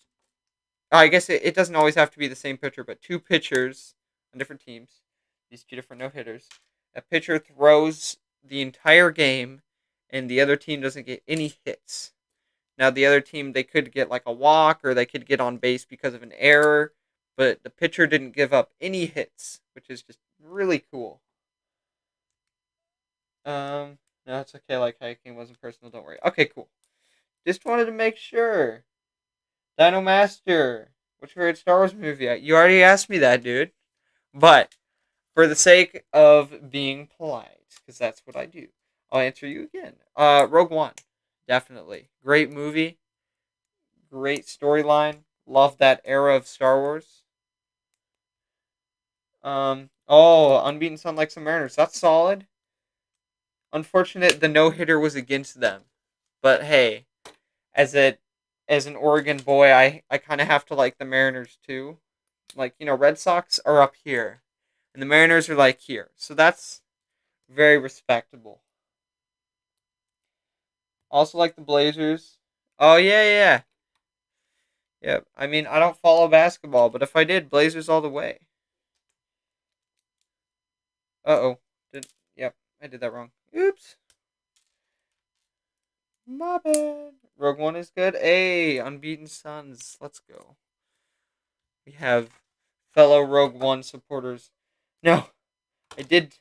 I guess it doesn't always have to be the same pitcher, but 2 pitchers on different teams, these 2 different no-hitters. A pitcher throws the entire game, and the other team doesn't get any hits. Now, the other team, they could get like a walk, or they could get on base because of an error, but the pitcher didn't give up any hits, which is just really cool. No, it's okay. Like hiking wasn't personal. Don't worry. Okay, cool. Just wanted to make sure. Dino Master, what's your favorite Star Wars movie? You already asked me that, dude. But for the sake of being polite, because that's what I do, I'll answer you again. Rogue One, definitely great movie. great storyline. Love that era of Star Wars. Unbeaten Sun like some Mariners. That's solid. Unfortunate the no hitter was against them, but hey, as a as an Oregon boy, I kind of have to like the Mariners too. Like Red Sox are up here, and the Mariners are like here, so that's very respectable. Also like the Blazers. Oh yeah, yeah, yeah. I mean, I don't follow basketball, but if I did, Blazers all the way. Uh oh. Did Yep, I did that wrong. Oops. My bad. Rogue One is good. Hey, Unbeaten Suns. Let's go. We have fellow Rogue One supporters. No, I did.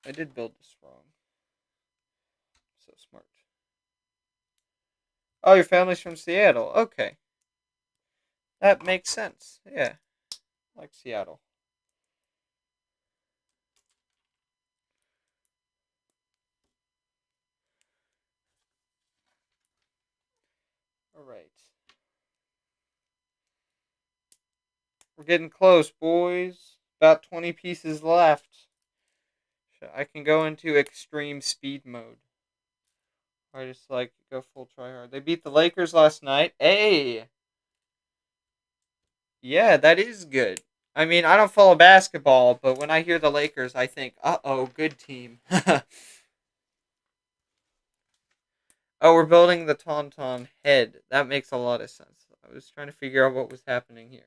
I did build this wrong. So smart. Oh, your family's from Seattle. Okay. That makes sense. Yeah. I like Seattle. Alright. We're getting close, boys. About 20 pieces left. I can go into extreme speed mode. I just go full try hard. They beat the Lakers last night. Hey! Yeah, that is good. I mean, I don't follow basketball, but when I hear the Lakers, I think, uh-oh, good team. Oh, we're building the Tauntaun head. That makes a lot of sense. I was trying to figure out what was happening here.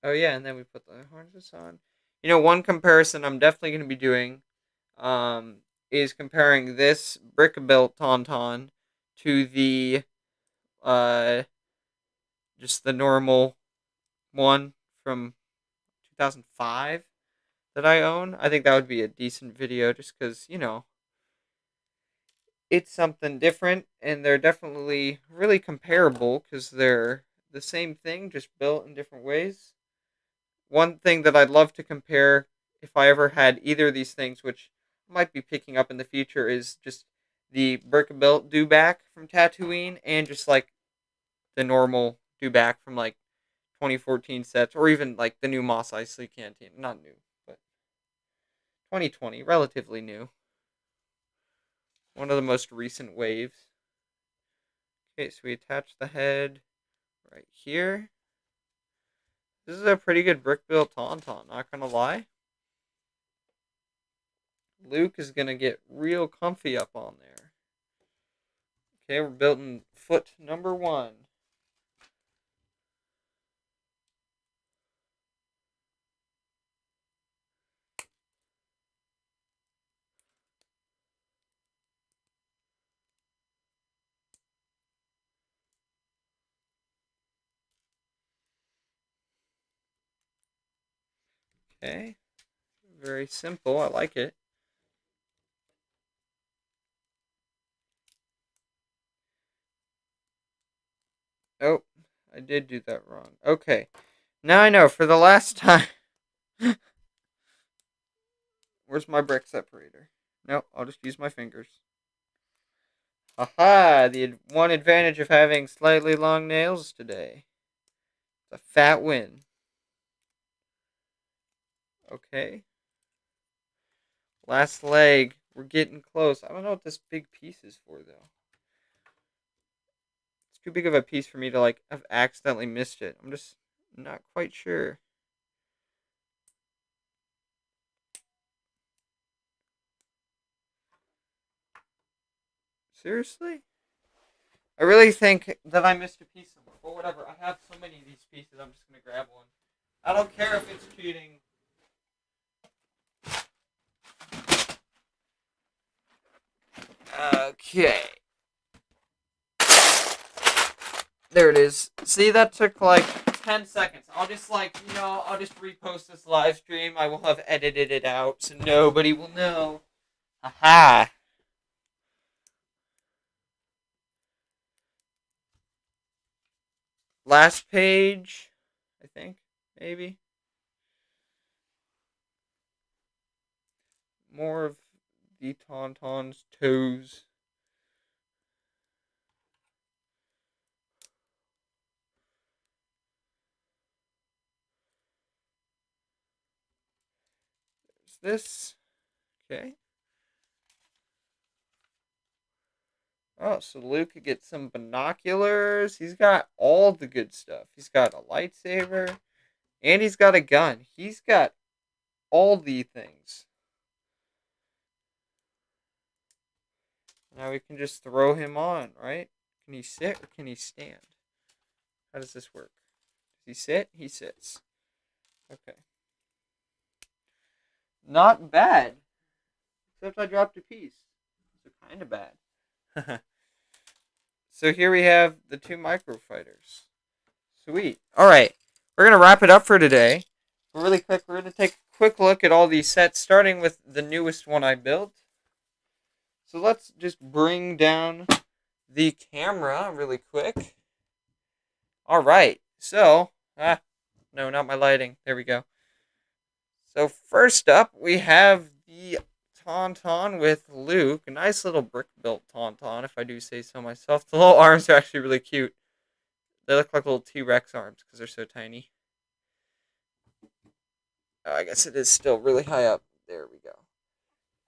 Oh, yeah, and then we put the harnesses on. One comparison I'm definitely going to be doing is comparing this brick-built Tauntaun to the uh, just the normal one from 2005 that I own. I think that would be a decent video just because, it's something different and they're definitely really comparable because they're the same thing, just built in different ways. One thing that I'd love to compare if I ever had either of these things, which I might be picking up in the future, is just the Birkenbilt Dewback from Tatooine and just the normal Dewback from 2014 sets, or even the new Mos Eisley Canteen. Not new, but 2020, relatively new. One of the most recent waves. Okay, so we attach the head right here. This is a pretty good brick built Tauntaun, not gonna lie. Luke is gonna get real comfy up on there. Okay, we're building foot number 1. Okay, very simple. I like it. Oh, I did do that wrong. Okay, now I know for the last time. Where's my brick separator? No, I'll just use my fingers. Aha! The one advantage of having slightly long nails today. It's a fat win. Okay. Last leg. We're getting close. I don't know what this big piece is for, though. It's too big of a piece for me to, have accidentally missed it. I'm just not quite sure. Seriously? I really think that I missed a piece somewhere. But whatever. I have so many of these pieces, I'm just going to grab one. I don't care if it's cheating. Okay. There it is. See, that took 10 seconds. I'll just I'll just repost this live stream. I will have edited it out so nobody will know. Aha. Last page, I think, maybe. more of the Tauntaun's toes. There's this. Okay. Oh, so Luke could get some binoculars. He's got all the good stuff. He's got a lightsaber, and he's got a gun. He's got all the things. Now we can just throw him on, right? Can he sit or can he stand? How does this work? Does he sit? He sits. Okay. Not bad. Except I dropped a piece. So kind of bad. So here we have the two microfighters. Sweet. Alright. We're going to wrap it up for today. Really quick, we're going to take a quick look at all these sets, starting with the newest one I built. So let's just bring down the camera really quick. Alright. So, no, not my lighting. There we go. So first up, we have the Tauntaun with Luke. A nice little brick-built Tauntaun, if I do say so myself. The little arms are actually really cute. They look like little T-Rex arms because they're so tiny. Oh, I guess it is still really high up. There we go.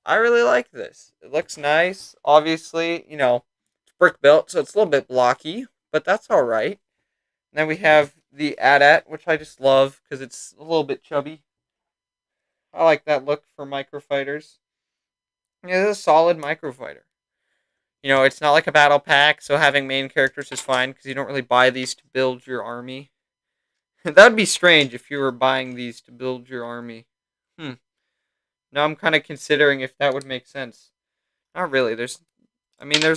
I really like this. It looks nice. Obviously, you know, it's brick-built, so it's a little bit blocky, but that's alright. Then we have the AT-AT, which I just love because it's a little bit chubby. I like that look for microfighters. Yeah, it's a solid microfighter. You know, it's not like a battle pack, so having main characters is fine because you don't really buy these to build your army. That would be strange if you were buying these to build your army. Now I'm kind of considering if that would make sense. Not really. There's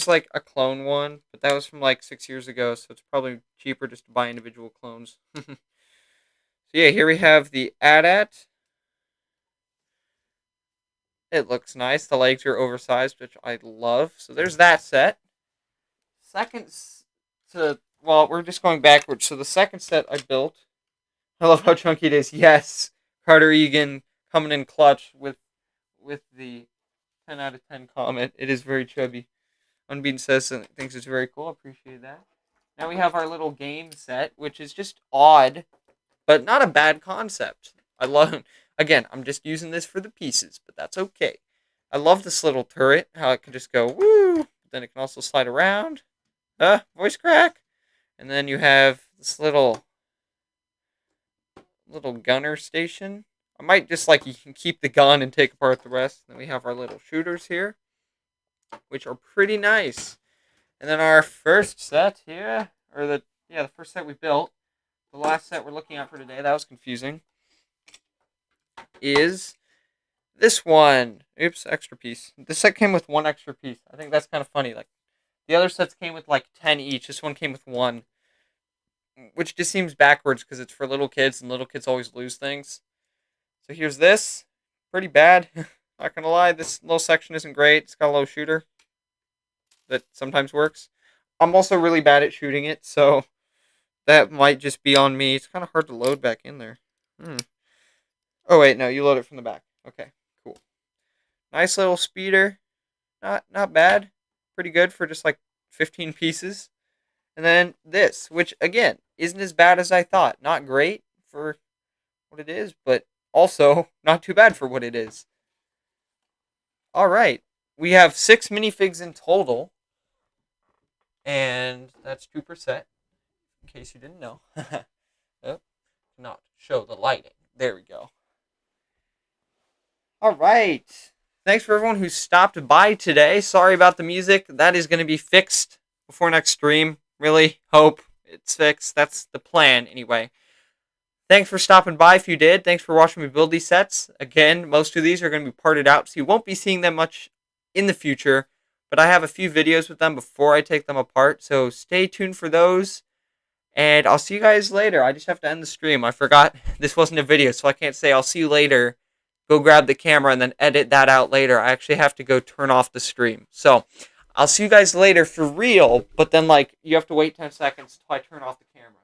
like a clone one, but that was from like 6 years ago, so it's probably cheaper just to buy individual clones. So yeah, here we have the AT-AT. It looks nice. The legs are oversized, which I love. So there's that set. We're just going backwards. So the second set I built. I love how chunky it is. Yes, Carter Egan coming in clutch with the 10 out of 10 comment. It is very chubby. Unbeaten says thinks it's very cool. Appreciate that. Now we have our little game set, which is just odd, but not a bad concept. I love. Again, I'm just using this for the pieces, but that's okay. I love this little turret, how it can just go woo, but then it can also slide around. Voice crack. And then you have this little gunner station. I might just you can keep the gun and take apart the rest. Then we have our little shooters here, which are pretty nice. And then our first set here, the first set we built, the last set we're looking at for today, that was confusing, is this one. Oops, extra piece. This set came with one extra piece. I think that's kind of funny. Like, the other sets came with 10 each. This one came with one, which just seems backwards because it's for little kids, and little kids always lose things. So here's this. Pretty bad. Not gonna lie, this little section isn't great. It's got a low shooter that sometimes works. I'm also really bad at shooting it, so that might just be on me. It's kind of hard to load back in there. Oh wait, no, you load it from the back. Okay, cool. Nice little speeder. Not bad. Pretty good for just 15 pieces. And then this, which again isn't as bad as I thought. Not great for what it is, but also not too bad for what it is. All right, we have 6 minifigs in total, and that's 2%. In case you didn't know. Oh, not show the lighting. There we go. All right. Thanks for everyone who stopped by today. Sorry about the music. That is going to be fixed before next stream. Really hope it's fixed. That's the plan anyway. Thanks for stopping by if you did. Thanks for watching me build these sets. Again, most of these are going to be parted out, so you won't be seeing them much in the future. But I have a few videos with them before I take them apart, so stay tuned for those. And I'll see you guys later. I just have to end the stream. I forgot this wasn't a video, so I can't say I'll see you later. Go grab the camera and then edit that out later. I actually have to go turn off the stream. So I'll see you guys later for real, but then you have to wait 10 seconds until I turn off the camera.